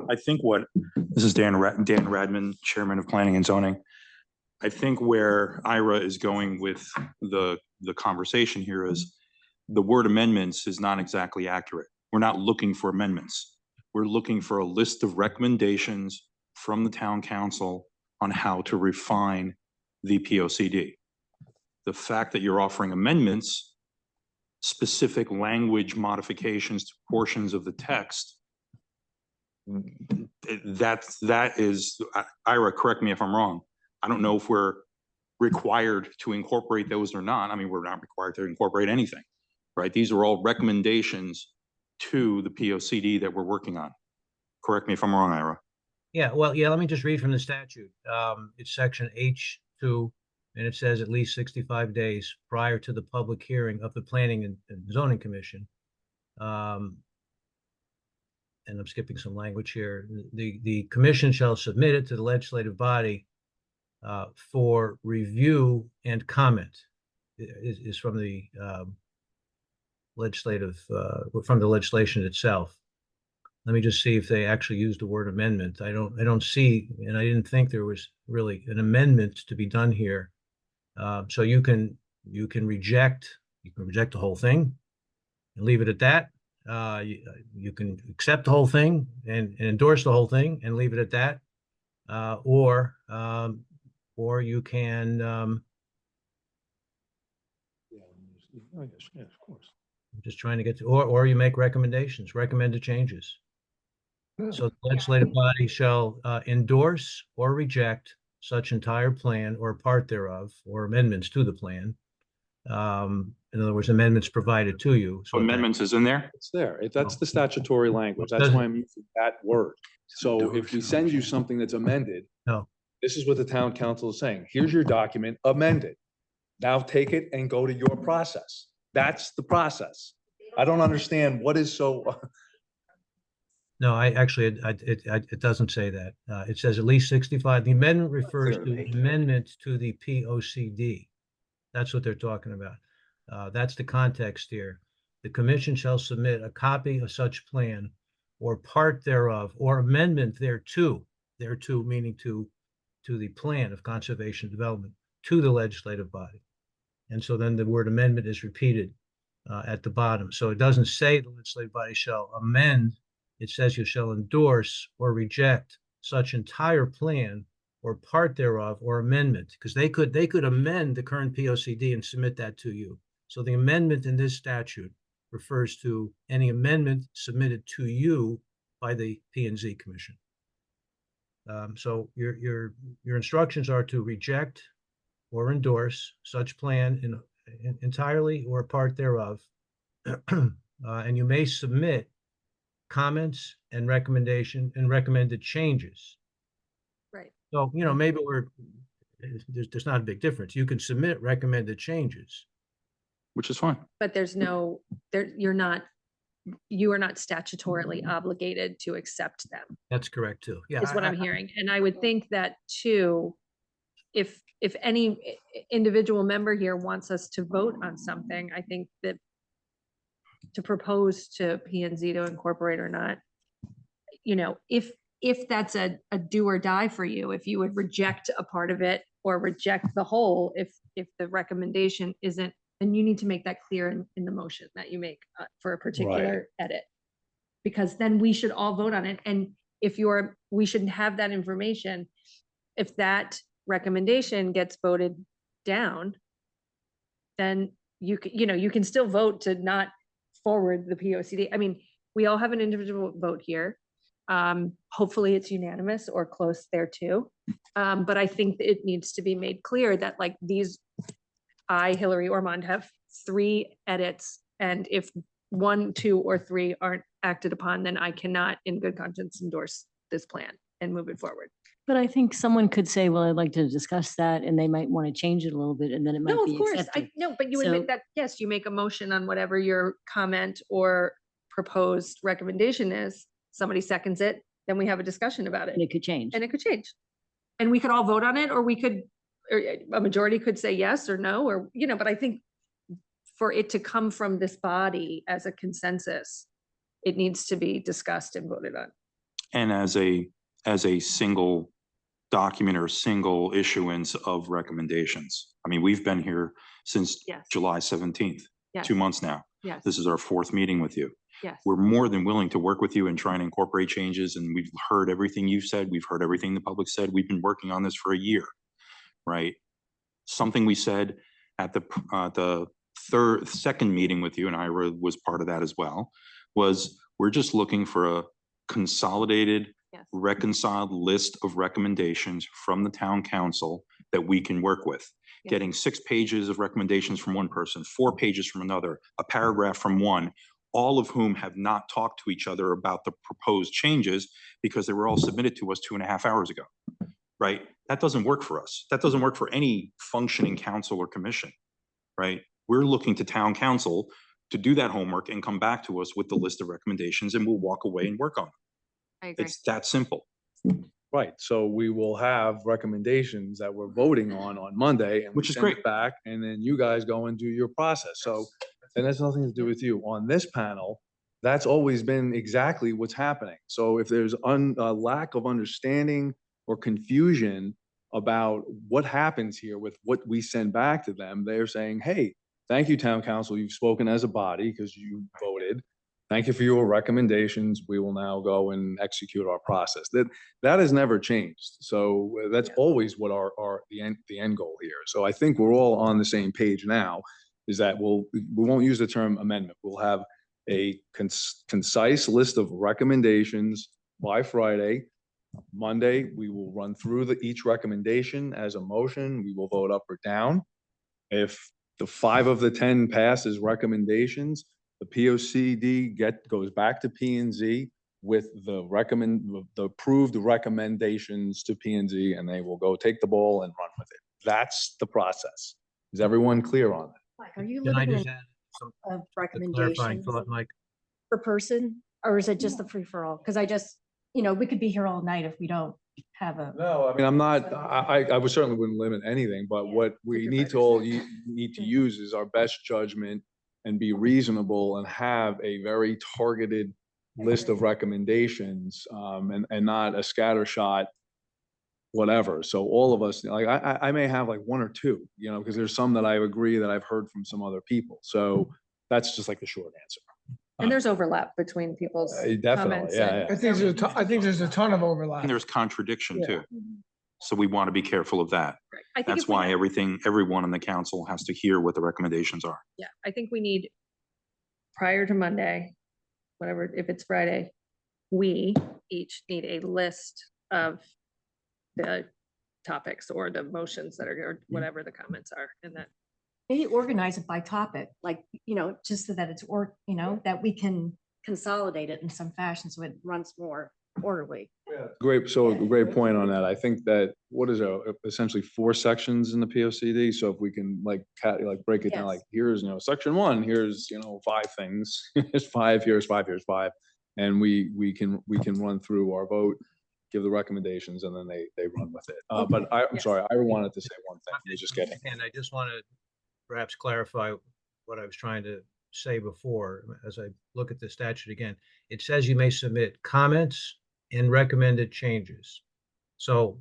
I think this is Dan Radman, Chairman of Planning and Zoning. I think where Ira is going with the conversation here is the word amendments is not exactly accurate. We're not looking for amendments. We're looking for a list of recommendations from the town council on how to refine the POCD. The fact that you're offering amendments, specific language modifications to portions of the text, that is, Ira, correct me if I'm wrong. I don't know if we're required to incorporate those or not. I mean, we're not required to incorporate anything, right? These are all recommendations to the POCD that we're working on. Correct me if I'm wrong, Ira. Yeah, well, yeah, let me just read from the statute. It's section H2, and it says at least 65 days prior to the public hearing of the Planning and Zoning Commission. And I'm skipping some language here. The commission shall submit it to the legislative body for review and comment. Is from the from the legislation itself. Let me just see if they actually use the word amendment. I don't see, and I didn't think there was really an amendment to be done here. So you can reject the whole thing and leave it at that. You can accept the whole thing and endorse the whole thing and leave it at that. Or you can, Yeah, of course. I'm just trying to get to, or you make recommendations, recommended changes. So the legislative body shall endorse or reject such entire plan or part thereof, or amendments to the plan. In other words, amendments provided to you. So Amendments is in there? It's there. That's the statutory language. That's why I'm using that word. So if we send you something that's amended, No. this is what the town council is saying. Here's your document amended. Now take it and go to your process. That's the process. I don't understand what is so. No, it doesn't say that. It says at least 65. The amendment refers to amendments to the POCD. That's what they're talking about. That's the context here. The commission shall submit a copy of such plan or part thereof or amendment thereto meaning to the plan of conservation development, to the legislative body. And so then the word amendment is repeated at the bottom. So it doesn't say the legislative body shall amend. It says you shall endorse or reject such entire plan or part thereof or amendment, because they could amend the current POCD and submit that to you. So the amendment in this statute refers to any amendment submitted to you by the P&Z Commission. So your instructions are to reject or endorse such plan entirely or part thereof, and you may submit comments and recommended changes. Right. So, maybe there's not a big difference. You can submit recommended changes. Which is fine. But you are not statutorily obligated to accept them. That's correct too. Yeah. Is what I'm hearing. And I would think that too, if any individual member here wants us to vote on something, I think that to propose to P&Z to incorporate or not, if that's a do or die for you, if you would reject a part of it or reject the whole, if the recommendation isn't, then you need to make that clear in the motion that you make for a particular edit, because then we should all vote on it. And we shouldn't have that information. If that recommendation gets voted down, then you can still vote to not forward the POCD. I mean, we all have an individual vote here. Hopefully it's unanimous or close thereto. But I think that it needs to be made clear that I, Hillary Ormond, have 3 edits. And if 1, 2, or 3 aren't acted upon, then I cannot in good conscience endorse this plan. and move it forward. But I think someone could say, well, I'd like to discuss that, and they might want to change it a little bit, and then it might No, be of course, accepted. no, but you So- admit that, yes, you make a motion on whatever your comment or proposed recommendation is. Somebody seconds it, then we have a discussion about it. And it could change. And it could change. And we could all vote on it, or we could, or a majority could say yes or no, or, you know, but I think for it to come from this body as a consensus, it needs to be discussed and voted on. And as a single document or single issuance of recommendations. I mean, we've been here since Yes. July 17th, Yes, 2 months now. yes, This is our 4th meeting with you. yes. We're more than willing to work with you and try and incorporate changes, and we've heard everything you've said. We've heard everything the public said. We've been working on this for a year, right? Something we said at the second meeting with you, and Ira was part of that as well, was we're just looking for a consolidated, Yes. reconciled list of recommendations from the town council that we can work with. Yes. Getting 6 pages of recommendations from one person, 4 pages from another, a paragraph from one, all of whom have not talked to each other about the proposed changes because they were all submitted to us 2.5 hours ago, right? That doesn't work for us. That doesn't work for any functioning council or commission, right? We're looking to town council to do that homework and come back to us with the list of recommendations, and we'll walk away and work on them. I agree. It's that simple. Right, so we will have recommendations that we're voting on Monday. And we Which is send it great. Back, and then you guys go and do your process. So, and that's nothing to do with you. On this panel, that's always been exactly what's happening. So if there's a lack of understanding or confusion about what happens here with what we send back to them, they're saying, hey, thank you, town council, you've spoken as a body because you voted. Thank you for your recommendations. We will now go and execute our process. That has never changed. So that's always what the end goal here. So I think we're all on the same page now, is that we won't use the term amendment. We'll have a concise list of recommendations by Friday. Monday, we will run through each recommendation as a motion. We will vote up or down. If the 5 of the 10 passes recommendations, the POCD goes back to P and Z with the approved recommendations to P and Z, and they will go take the ball and run with it. That's the process. Is everyone clear on that? Mike, Are you Can I looking just at add some of clarifying recommendations thought, Mike? per person, or is it just the free for all? Because I just, we could be here all night if we don't have a. No, I mean, I'm not, I would certainly wouldn't limit anything, but what we need to need to use is our best judgment and be reasonable and have a very targeted list of recommendations, and not a scattershot whatever. So all of us, like, I may have like 1 or 2, because there's some that I agree that I've heard from some other people. So that's just like the short answer. And there's overlap between people's Definitely, comments. yeah, and- yeah. I think there's a ton of overlap. And there's contradiction Yeah. too. So we want to be careful of that. Right. I think That's if we why have- everyone on the council has to hear what the recommendations are. Yeah, I think we need, prior to Monday, whatever, if it's Friday, we each need a list of the topics or the motions that are, or whatever the comments are, and that. Maybe organize it by topic, like, just so that it's, that we can consolidate it in some fashion so it runs more orderly. Great, so a great point on that. I think that, what is essentially 4 sections in the POCD? So if we can break it down, Yes. like, here's, section 1, here's, 5 things, here's 5, here's 5, here's 5. And we can run through our vote, give the recommendations, and then they run with it. But I'm Yes. sorry, I wanted to say one thing. I was just kidding. And I just want to perhaps clarify what I was trying to say before, as I look at the statute again. It says you may submit comments and recommended changes. So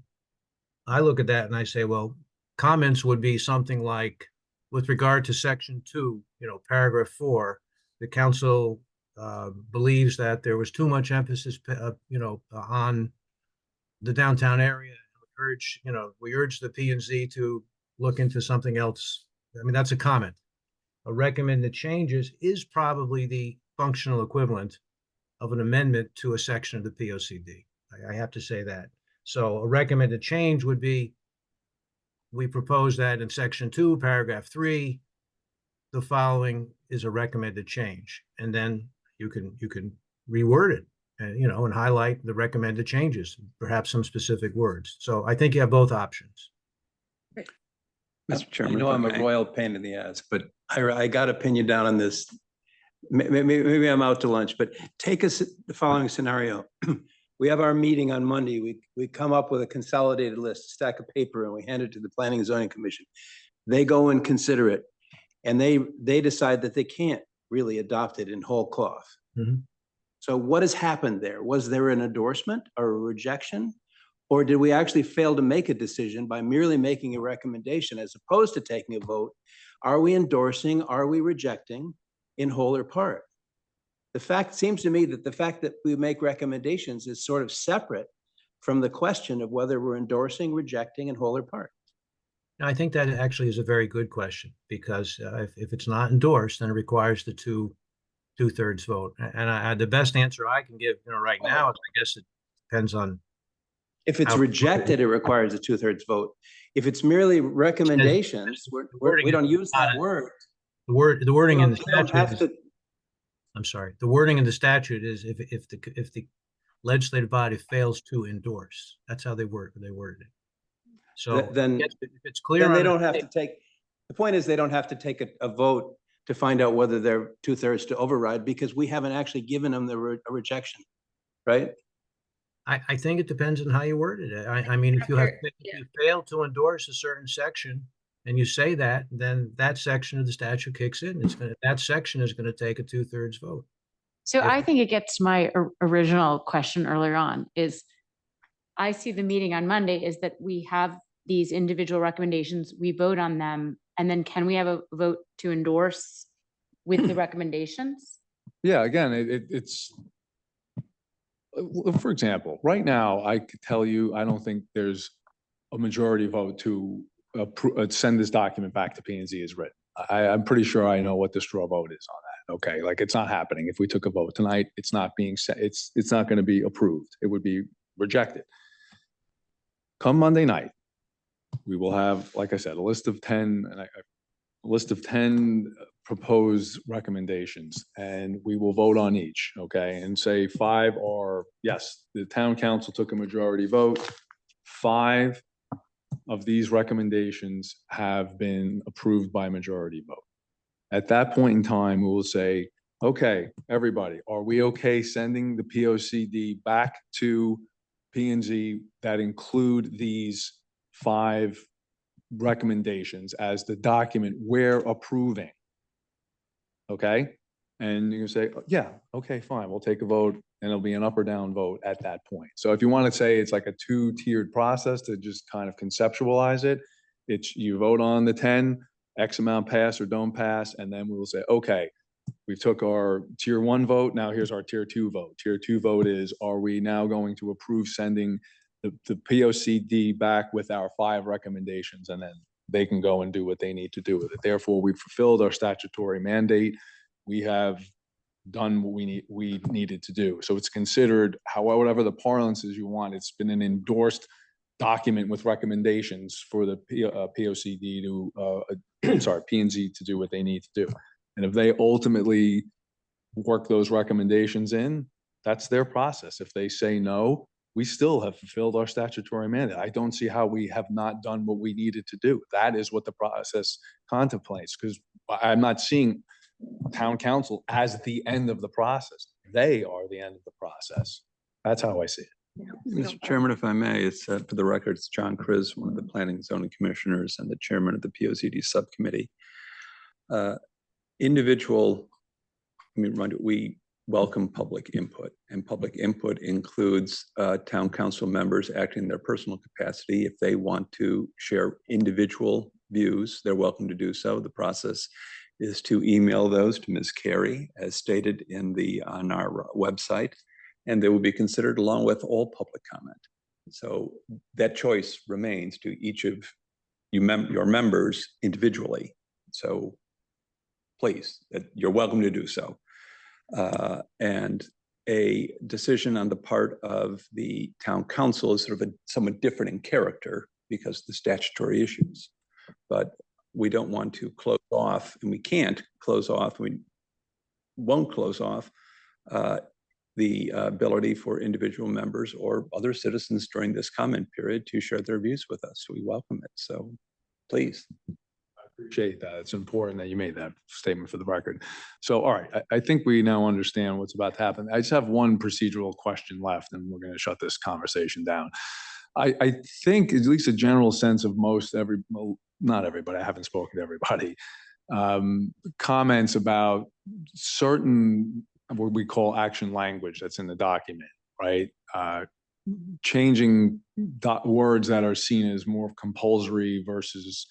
I look at that and I say, well, comments would be something like, with regard to section 2, paragraph 4, the council believes that there was too much emphasis, on the downtown area. We urge the P and Z to look into something else. I mean, that's a comment. A recommended changes is probably the functional equivalent of an amendment to a section of the POCD. I have to say that. So a recommended change would be, we propose that in section 2, paragraph 3, the following is a recommended change, and then you can reword it and, and highlight the recommended changes, perhaps some specific words. So I think you have both options. Mr. Chairman, You know, if I I'm a may. royal pain in the ass, but I got to pin you down on this. Maybe I'm out to lunch, but take us the following scenario. We have our meeting on Monday. We come up with a consolidated list, stack of paper, and we hand it to the Planning and Zoning Commission. They go and consider it, and they decide that they can't really adopt it in whole cloth. Mhm. So what has happened there? Was there an endorsement or a rejection? Or did we actually fail to make a decision by merely making a recommendation as opposed to taking a vote? Are we endorsing, are we rejecting in whole or part? The fact seems to me that the fact that we make recommendations is sort of separate from the question of whether we're endorsing, rejecting in whole or part. And I think that actually is a very good question, because if it's not endorsed, then it requires the two-thirds vote. And the best answer I can give, right now, is I guess it depends on. If it's how- rejected, it requires a 2/3 vote. If it's merely recommendations, we don't use that word. The wording in the You don't statute have is, to, I'm sorry, the wording in the statute is if the legislative body fails to endorse, that's how they worded it. So then, yes, if it's clear. then they on don't the have to take, the point is they don't have to take a vote to find out whether they're 2/3 to override, because we haven't actually given them a rejection, right? I think it depends on how you worded it. I mean, if you fail to endorse a certain section and you say that, then that section of the statute kicks in. That section is going to take a 2/3 vote. So I think it gets to my original question earlier on is, I see the meeting on Monday is that we have these individual recommendations, we vote on them, and then can we have a vote to endorse with the recommendations? Yeah, again, it's, for example, right now, I could tell you, I don't think there's a majority vote to send this document back to P and Z as written. I'm pretty sure I know what the straw vote is on that. Okay, like it's not happening. If we took a vote tonight, it's not being set. It's not going to be approved. It would be rejected. Come Monday night, we will have, like I said, a list of 10 proposed recommendations, and we will vote on each, okay? And say 5 are, yes, the town council took a majority vote. 5 of these recommendations have been approved by majority vote. At that point in time, we will say, okay, everybody, are we okay sending the POCD back to P and Z that include these 5 recommendations as the document we're approving? Okay, and you can say, yeah, okay, fine, we'll take a vote, and it'll be an up or down vote at that point. So if you want to say it's like a 2-tiered process to just kind of conceptualize it, it's you vote on the 10, X amount pass or don't pass, and then we will say, okay, we took our tier 1 vote, now here's our tier 2 vote. Tier 2 vote is, are we now going to approve sending the POCD back with our 5 recommendations, and then they can go and do what they need to do with it. Therefore, we've fulfilled our statutory mandate. We have done what we needed to do. So it's considered, however the parlance is you want, it's been an endorsed document with recommendations for the POCD to, sorry, P&Z to do what they need to do. And if they ultimately work those recommendations in, that's their process. If they say no, we still have fulfilled our statutory mandate. I don't see how we have not done what we needed to do. That is what the process contemplates, because I'm not seeing town council as the end of the process. They are the end of the process. That's how I see it. Mr. Chairman, if I may, it's for the record, it's John Chris, one of the Planning and Zoning Commissioners and the Chairman of the POCD Subcommittee. We welcome public input, and public input includes town council members acting in their personal capacity. If they want to share individual views, they're welcome to do so. The process is to email those to Ms. Carey, as stated on our website, and they will be considered along with all public comment. So that choice remains to each of your members individually. So please, you're welcome to do so. And a decision on the part of the town council is sort of somewhat different in character because of the statutory issues. But we don't want to close off, and we can't close off, we won't close off the ability for individual members or other citizens during this comment period to share their views with us. We welcome it. So please. Appreciate that. It's important that you made that statement for the record. So, all right, I think we now understand what's about to happen. I just have one procedural question left, and we're going to shut this conversation down. I think at least a general sense of well, not everybody, I haven't spoken to everybody, comments about certain, what we call action language that's in the document, right? Changing words that are seen as more compulsory versus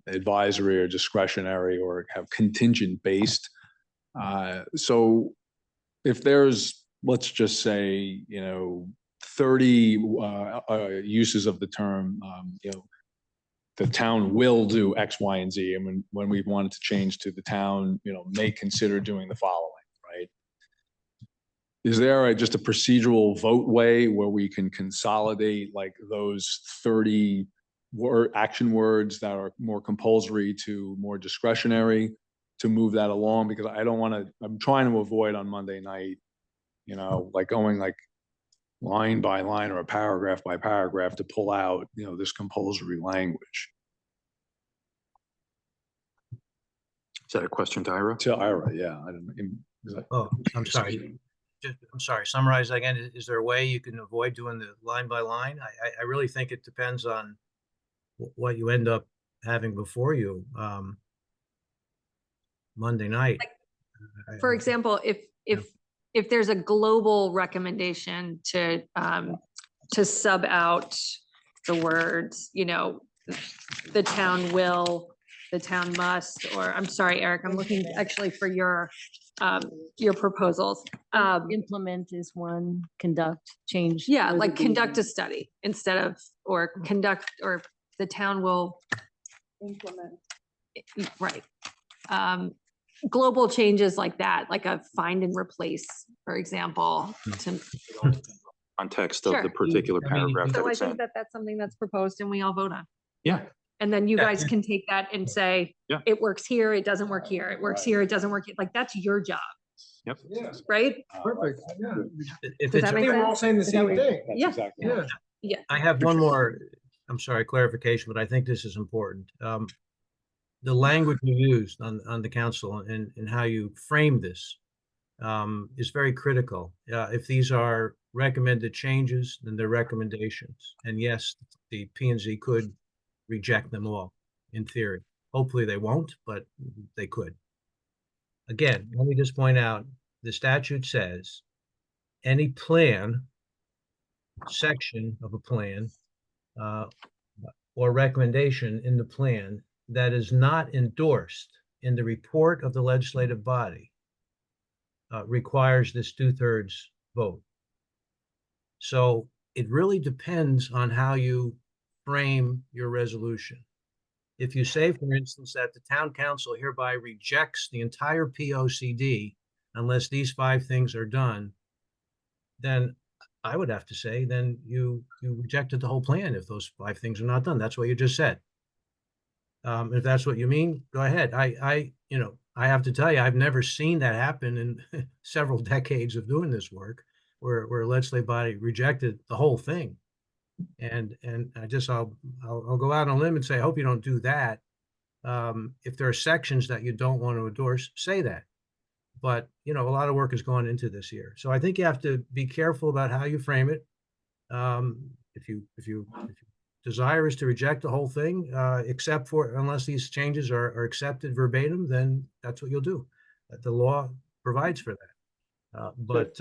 advisory or discretionary or have contingent based. So if there's, let's just say, 30 uses of the term, the town will do X, Y, and Z. And when we wanted to change to the town, may consider doing the following, right? Is there just a procedural vote way where we can consolidate like those 30 action words that are more compulsory to more discretionary to move that along? Because I don't want to, I'm trying to avoid on Monday night, like going like line by line or a paragraph by paragraph to pull out, this compulsory language. Is that a question to Ira? To Ira, yeah. I don't know. Oh, I'm sorry. I'm sorry, summarize again. Is there a way you can avoid doing the line by line? I really think it depends on what you end up having before you Monday night. For example, if there's a global recommendation to sub out the words, the town will, the town must, or I'm sorry, Eric, I'm looking actually for your proposals. Implement is one, conduct, change. Yeah, those like would be conduct the- a study instead of, or conduct, or the town will, Implement. right. Global changes like that, like a find and replace, for example. to- Context of Sure. the particular paragraph that So I it's in. think that that's something that's proposed and we all vote on. Yeah. And then you Yeah. guys can take that and say, Yeah. it works here, it doesn't work here, it works here, it doesn't work here. Like, that's your job, Yep. right? Perfect. If Does it's that make We're all sense? saying the Is that same what- thing. Yeah. Exactly. Yeah. Yeah. I have one more, I'm sorry, clarification, but I think this is important. The language you used on the council and how you frame this is very critical. If these are recommended changes, then they're recommendations. And yes, the P and Z could reject them all in theory. Hopefully they won't, but they could. Again, let me just point out, the statute says any plan, section of a plan, or recommendation in the plan that is not endorsed in the report of the legislative body requires this 2/3 vote. So it really depends on how you frame your resolution. If you say, for instance, that the town council hereby rejects the entire POCD unless these 5 things are done, then I would have to say, then you rejected the whole plan if those 5 things are not done. That's what you just said. If that's what you mean, go ahead. I have to tell you, I've never seen that happen in several decades of doing this work, where a legislative body rejected the whole thing. And I'll go out on a limb and say, I hope you don't do that. If there are sections that you don't want to endorse, say that. But a lot of work has gone into this here, so I think you have to be careful about how you frame it. If you desire is to reject the whole thing, except for unless these changes are accepted verbatim, then that's what you'll do. The law provides for that. But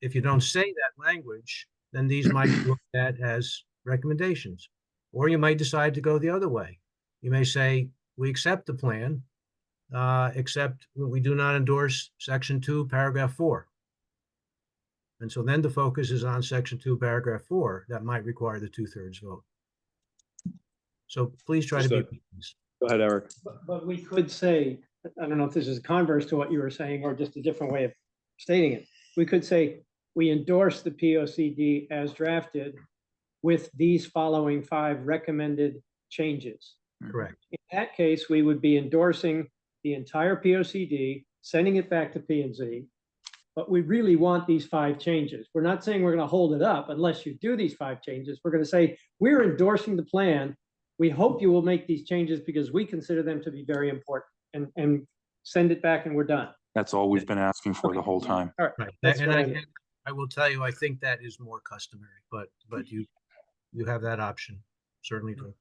if you don't say that language, then these might be looked at as recommendations, or you might decide to go the other way. You may say, we accept the plan, except we do not endorse section 2, paragraph 4. And so then the focus is on section 2, paragraph 4, that might require the 2/3 vote. So please try to be. Go ahead, Eric. But we could say, I don't know if this is converse to what you were saying or just a different way of stating it. We could say, we endorse the POCD as drafted with these following 5 recommended changes. Correct. In that case, we would be endorsing the entire POCD, sending it back to P and Z, but we really want these 5 changes. We're not saying we're going to hold it up unless you do these 5 changes. We're going to say, we're endorsing the plan. We hope you will make these changes because we consider them to be very important, and send it back and we're done. That's all we've been asking for the whole time. All right. Right. That's And what I will tell you, I think that is more customary, but you have that option, certainly do.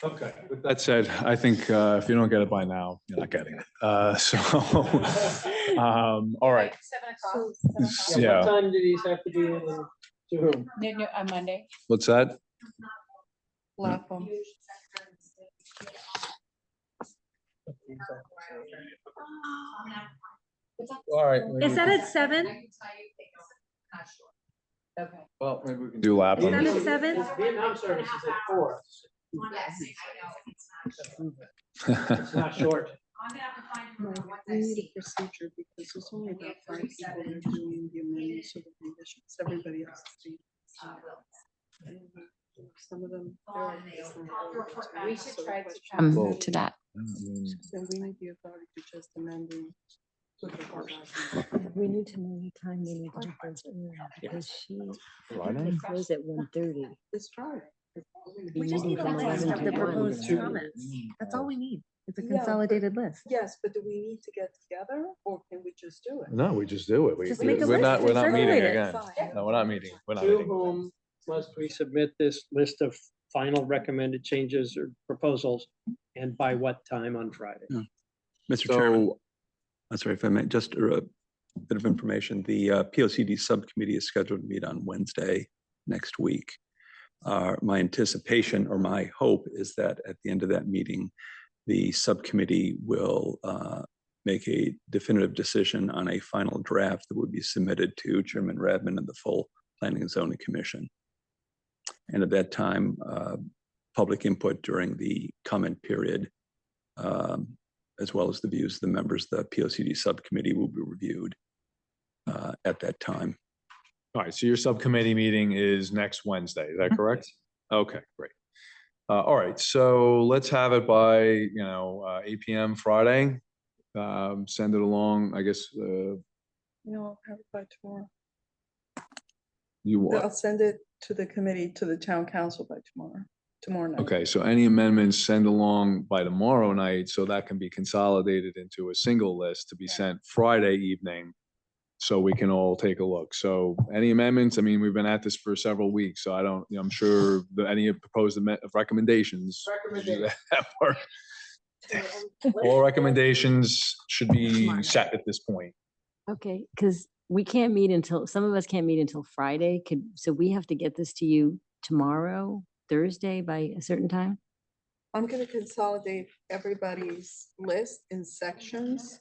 Okay. With that said, I think if you don't get it by now, you're not getting it. All right. Yeah. Yeah. What time do these have to be in and to whom? On Monday. What's that? Lapham. All right. Is that at 7? Okay. Well, maybe we can do lap. Is that at 7? Vietnam service is at 4. It's not short. We need a procedure because there's only about 5 people that are doing the amendments of the conditions. Everybody else is doing. Some of them. We should try to Well, to that. Then we need the authority to just amending. We need to know what time we need to close early, because Friday? they close at 1:30. It's Friday. We just need a list of the proposed comments. That's all we need. It's a consolidated list. Yes, but do we need to get together or can we just do it? No, we just do it. Just make a list We're and not meeting circulate it. again. Fine. No, we're not meeting. We're not To meeting. whom must we submit this list of final recommended changes or proposals, and by what time on Friday? Mr. Chairman, So, I'm sorry if I may, just a bit of information. The POCD subcommittee is scheduled to meet on Wednesday next week. My anticipation or my hope is that at the end of that meeting, the subcommittee will make a definitive decision on a final draft that would be submitted to Chairman Radman and the full Planning and Zoning Commission. And at that time, public input during the comment period, as well as the views of the members of the POCD subcommittee, will be reviewed at that time. all right, so your subcommittee meeting is next Wednesday, is that correct? Okay, great. All right, so let's have it by, 8 PM Friday. Send it along, I guess, No, I'll have it by tomorrow. you I'll want. send it to the committee, to the town council by tomorrow night. Okay, so any amendments send along by tomorrow night, so that can be consolidated into a single list to be sent Friday evening, so we can all take a look. So any amendments, I mean, we've been at this for several weeks, so I don't, I'm sure that any proposed recommendations. All recommendations should be set at this point. Okay, because we can't meet until, some of us can't meet until Friday. So we have to get this to you tomorrow, Thursday by a certain time? I'm gonna consolidate everybody's list in sections,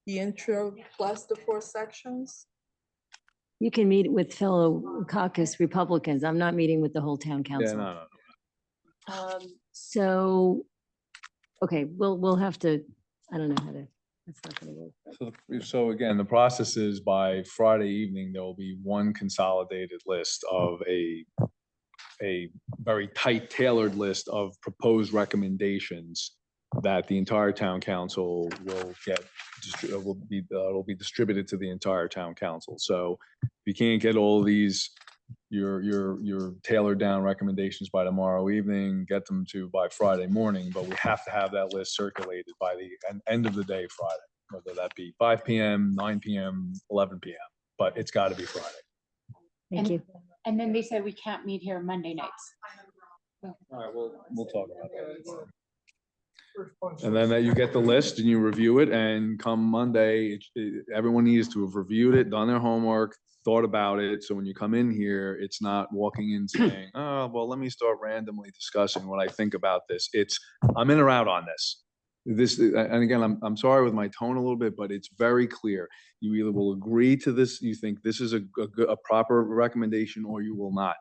the intro plus the 4 sections. You can meet with fellow caucus Republicans. I'm not meeting with the whole town Yeah, council. no. So, okay, we'll have to, I don't know how to, that's not gonna work. So again, the process is by Friday evening, there will be one consolidated list of a very tight tailored list of proposed recommendations that the entire town council will get, it'll be distributed to the entire town council. So if you can't get all of these, your tailored down recommendations by tomorrow evening, get them to by Friday morning, but we have to have that list circulated by the end of the day Friday, whether that be 5 PM, 9 PM, 11 PM, but it's got to be Friday. Thank you. And then they said we can't meet here Monday nights. All right, we'll talk about that. And then that you get the list and you review it, and come Monday, everyone needs to have reviewed it, done their homework, thought about it. So when you come in here, it's not walking in saying, oh, well, let me start randomly discussing what I think about this. It's, I'm in or out on this. And again, I'm sorry with my tone a little bit, but it's very clear. You either will agree to this, you think this is a proper recommendation, or you will not.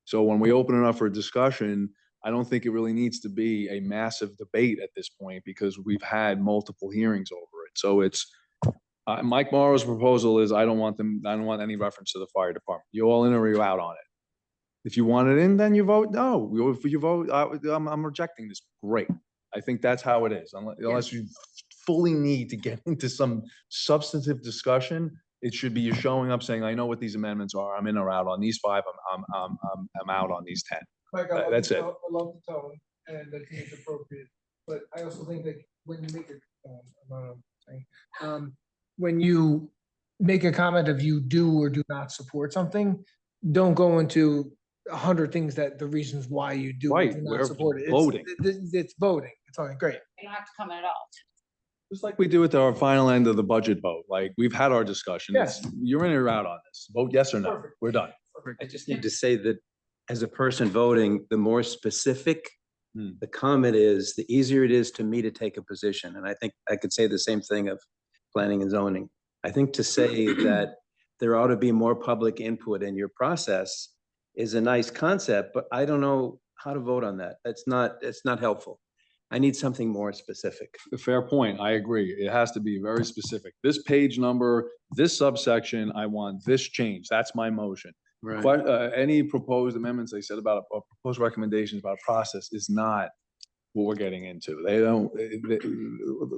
So when we open it up for discussion, I don't think it really needs to be a massive debate at this point, because we've had multiple hearings over it. So it's, Mike Morrow's proposal is, I don't want any reference to the fire department. You all in or you out on it? If you want it in, then you vote no. If you vote, I'm rejecting this. Great. I think that's how it is, unless you fully need to get into some substantive discussion, it should be you showing up saying, I know what these amendments are. I'm in or out on these 5. I'm out on these 10. Mike, I love That's the it. tone- I love the tone, and I think it's appropriate, but I also think that when you make when you make a comment of you do or do not support something, don't go into 100 things that the reasons why you do or Right, do we're not support it. voting. It's voting. It's all right, great. You don't have to come in at all. Just like we do at our final end of the budget vote. Like, we've had our discussion. Yes. You're in or out on this. Vote yes or no. Perfect. We're done. I just need to say that as a person voting, the more specific the comment is, the easier it is to me to take a position. And I think I could say the same thing of planning and zoning. I think to say that there ought to be more public input in your process is a nice concept, but I don't know how to vote on that. It's not helpful. I need something more specific. A fair point. I agree. It has to be very specific. This page number, this subsection, I want this change. That's my motion. Any proposed amendments they said about, or proposed recommendations about process is not what we're getting into. They don't,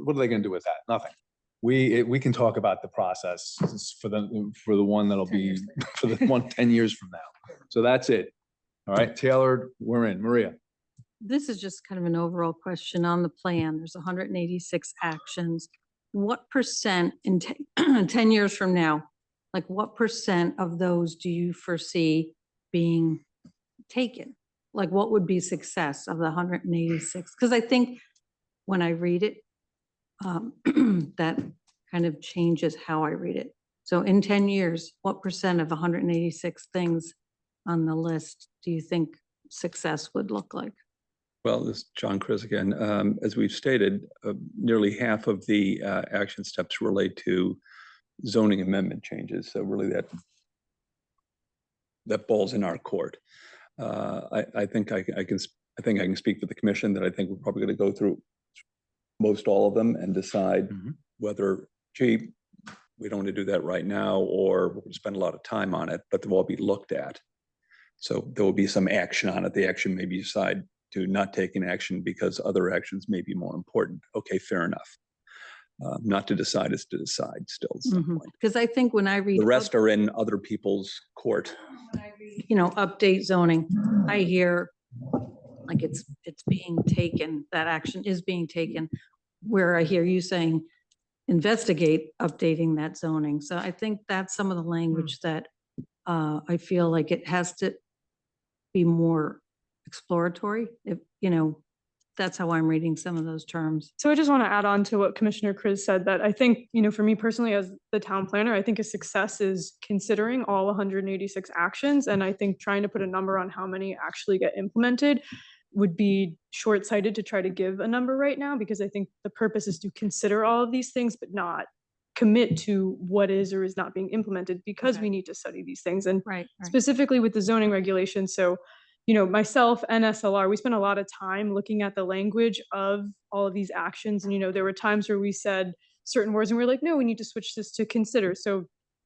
what are they gonna do with that? Nothing. We can talk about the process for the one that'll be, for the one 10 years from now. So that's it. All right, tailored, we're in. Maria. This is just kind of an overall question on the plan. There's 186 actions. What percent in 10 years from now, like what percent of those do you foresee being taken? Like what would be success of the 186? Because I think when I read it, that kind of changes how I read it. So in 10 years, what percent of 186 things on the list do you think success would look like? Well, this is John Chris again. As we've stated, nearly half of the action steps relate to zoning amendment changes. So really that ball's in our court. I think I can speak for the commission that I think we're probably going to go through most all of them and decide whether, gee, we don't want to do that right now, or we're going to spend a lot of time on it, but they'll all be looked at. So there will be some action on it. The action may be decide to not take an action because other actions may be more important. Okay, fair enough. Not to decide is to decide still at some point. Because I think when I read The rest are in other people's court. you know, update zoning, I hear like it's being taken, that action is being taken, where I hear you saying investigate updating that zoning. So I think that's some of the language that I feel like it has to be more exploratory. If, you know, that's how I'm reading some of those terms. So I just want to add on to what Commissioner Chris said, that I think, you know, for me personally as the town planner, I think a success is considering all 186 actions. And I think trying to put a number on how many actually get implemented would be short-sighted to try to give a number right now, because I think the purpose is to consider all of these things, but not commit to what is or is not being implemented, because we need to study these things. And specifically with the zoning regulations. So, you know, myself and SLR, we spent a lot of time looking at the language of all of these actions. And, you know, there were times where we said certain words and we're like, no, we need to switch this to consider. So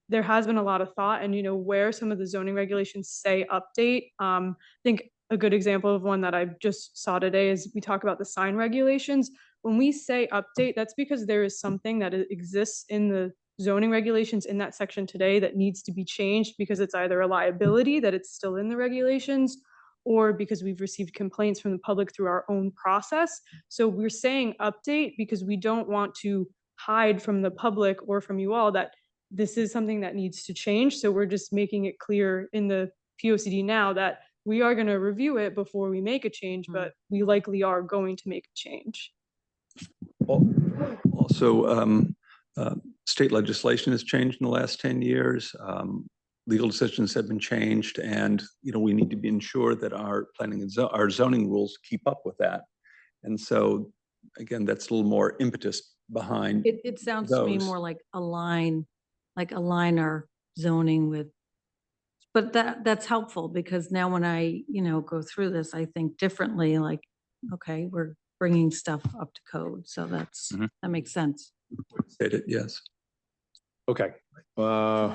there has been a lot of thought, and, you know, where some of the zoning regulations say update. I think a good example of one that I just saw today is we talk about the sign regulations. When we say update, that's because there is something that exists in the zoning regulations in that section today that needs to be changed, because it's either a liability that it's still in the regulations, or because we've received complaints from the public through our own process. So we're saying update because we don't want to hide from the public or from you all that this is something that needs to change. So we're just making it clear in the POCD now that we are going to review it before we make a change, but we likely are going to make a change. Also, state legislation has changed in the last 10 years. Legal decisions have been changed, and you know, we need to be ensure that our planning and our zoning rules keep up with that. And so, again, that's a little more impetus behind. It sounds to me more like align our zoning with. But that's helpful, because now when I, you know, go through this, I think differently. Like, okay, we're bringing stuff up to code, so that's that makes sense. Stated, yes. Okay. The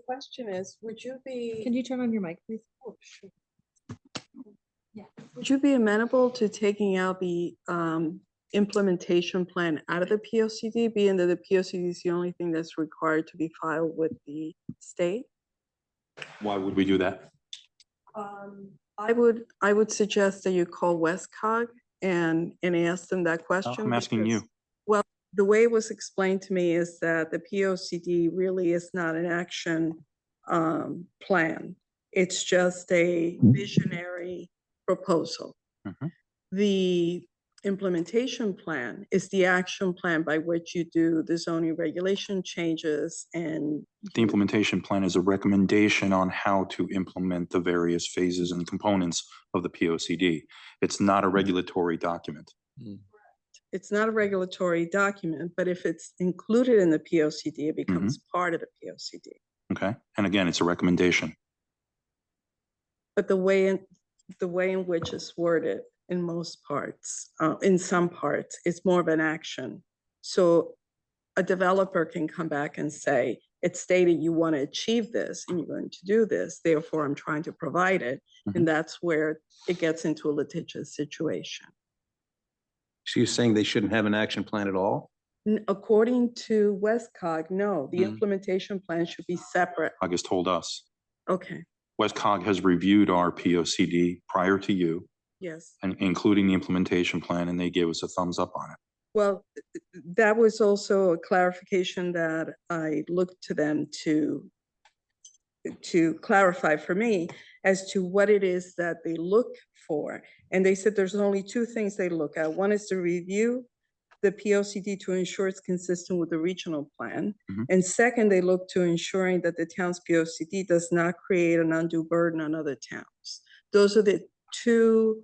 question is, would you be? Can you turn on your mic, please? Oh, sure. Yeah. Would you be amenable to taking out the implementation plan out of the P O C D, being that the P O C D is the only thing that's required to be filed with the state? Why would we do that? I would suggest that you call Westcog and ask them that question. I'm asking you. because- Well, the way it was explained to me is that the P O C D really is not an action plan. It's just a visionary proposal. Mhm. The implementation plan is the action plan by which you do the zoning regulation changes and The implementation plan is a recommendation on how to implement the various phases and components of the POCD. It's not a regulatory document. it's not a regulatory document, but if it's included in the P O C D, it becomes part of the P O C D. Okay, and again, it's a recommendation. But the way in which it's worded in most parts, in some parts, it's more of an action. So a developer can come back and say, it's stated you want to achieve this and you're going to do this, therefore I'm trying to provide it. And that's where it gets into a litigious situation. So you're saying they shouldn't have an action plan at all? According to Westcog, no, the implementation plan should be separate. August told us. Okay, Westcog has reviewed our POCD prior to you, yes. and including the implementation plan, and they gave us a thumbs up on it. Well, that was also a clarification that I looked to them to clarify for me as to what it is that they look for. And they said there's only two things they look at. One is to review the POCD to ensure it's consistent with the regional plan. And second, they look to ensuring that the town's POCD does not create an undue burden on other towns. Those are the two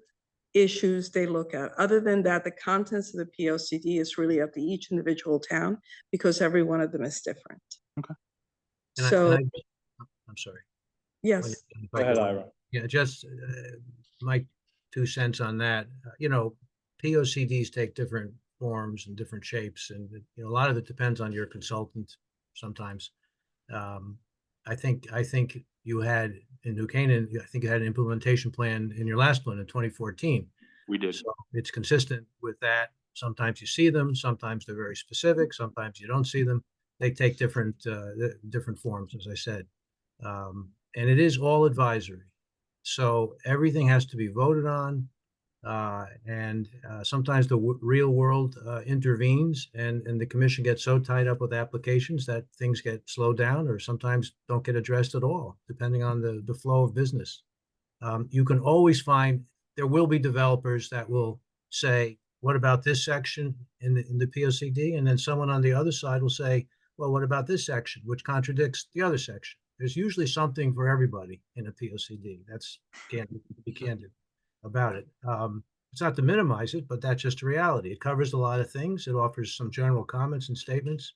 issues they look at. Other than that, the contents of the POCD is really up to each individual town because every one of them is different. Okay. So, I'm sorry. yes. Go ahead, Ira. Yeah, just my 2 cents on that. You know, POCDs take different forms and different shapes, and you know, a lot of it depends on your consultant sometimes. I think you had in New Canaan, I think you had an implementation plan in your last one in 2014. We did. So it's consistent with that. Sometimes you see them, sometimes they're very specific, sometimes you don't see them. They take different forms, as I said. And it is all advisory. So everything has to be voted on. And sometimes the real world intervenes and the commission gets so tied up with applications that things get slowed down or sometimes don't get addressed at all, depending on the flow of business. You can always find, there will be developers that will say, what about this section in the POCD? And then someone on the other side will say, well, what about this section, which contradicts the other section? There's usually something for everybody in a POCD. That's, can't be candid about it. It's not to minimize it, but that's just a reality. It covers a lot of things. It offers some general comments and statements.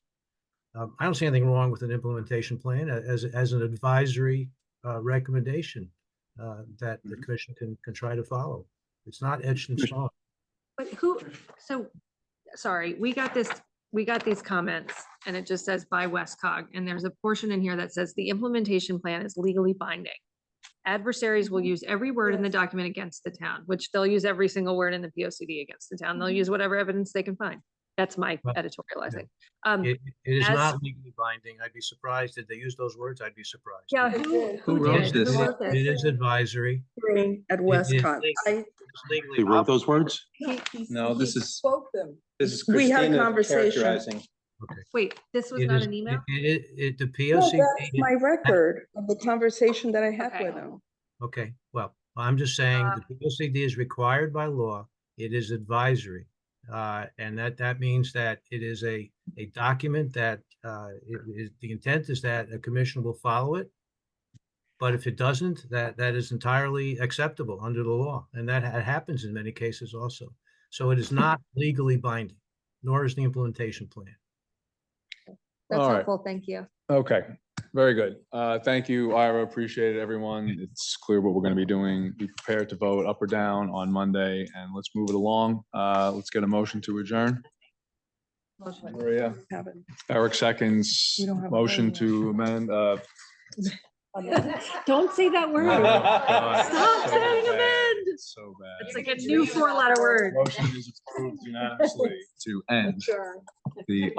I don't see anything wrong with an implementation plan as an advisory recommendation that the commission can try to follow. It's not etched in stone. But sorry, we got these comments and it just says by Westcog, and there's a portion in here that says the implementation plan is legally binding. Adversaries will use every word in the document against the town, which they'll use every single word in the POCD against the town. They'll use whatever evidence they can find. That's my editorializing. It is as- not legally binding. I'd be surprised if they use those words. I'd be surprised. Yeah, Who wrote did? this? Who wrote this? It is advisory. At It is Westcott. legally- it's legally They wrote those words? No, this is, Spoke them. this is We had a Christina conversation. characterizing. Wait, this was It not is- an email? The No, POCD. that's my record of the conversation that I had Okay. with them. Okay, well, I'm just saying the POCD is required by law. It is advisory. And that means that it is a document that the intent is that a commission will follow it. But if it doesn't, that is entirely acceptable under the law. And that happens in many cases also. So it is not legally binding, nor is the implementation plan. That's All right. helpful, thank you. Okay, very good. Thank you, Ira. Appreciate it, everyone. It's clear what we're going to be doing. Be prepared to vote up or down on Monday, and let's move it along. Let's get a motion to adjourn. Maria, Haven't. Eric seconds. We don't have a Motion vote to amend. Don't say that word. God. Stop saying amend. It's so bad. It's like a new four-letter word. Motion is approved unanimously to end the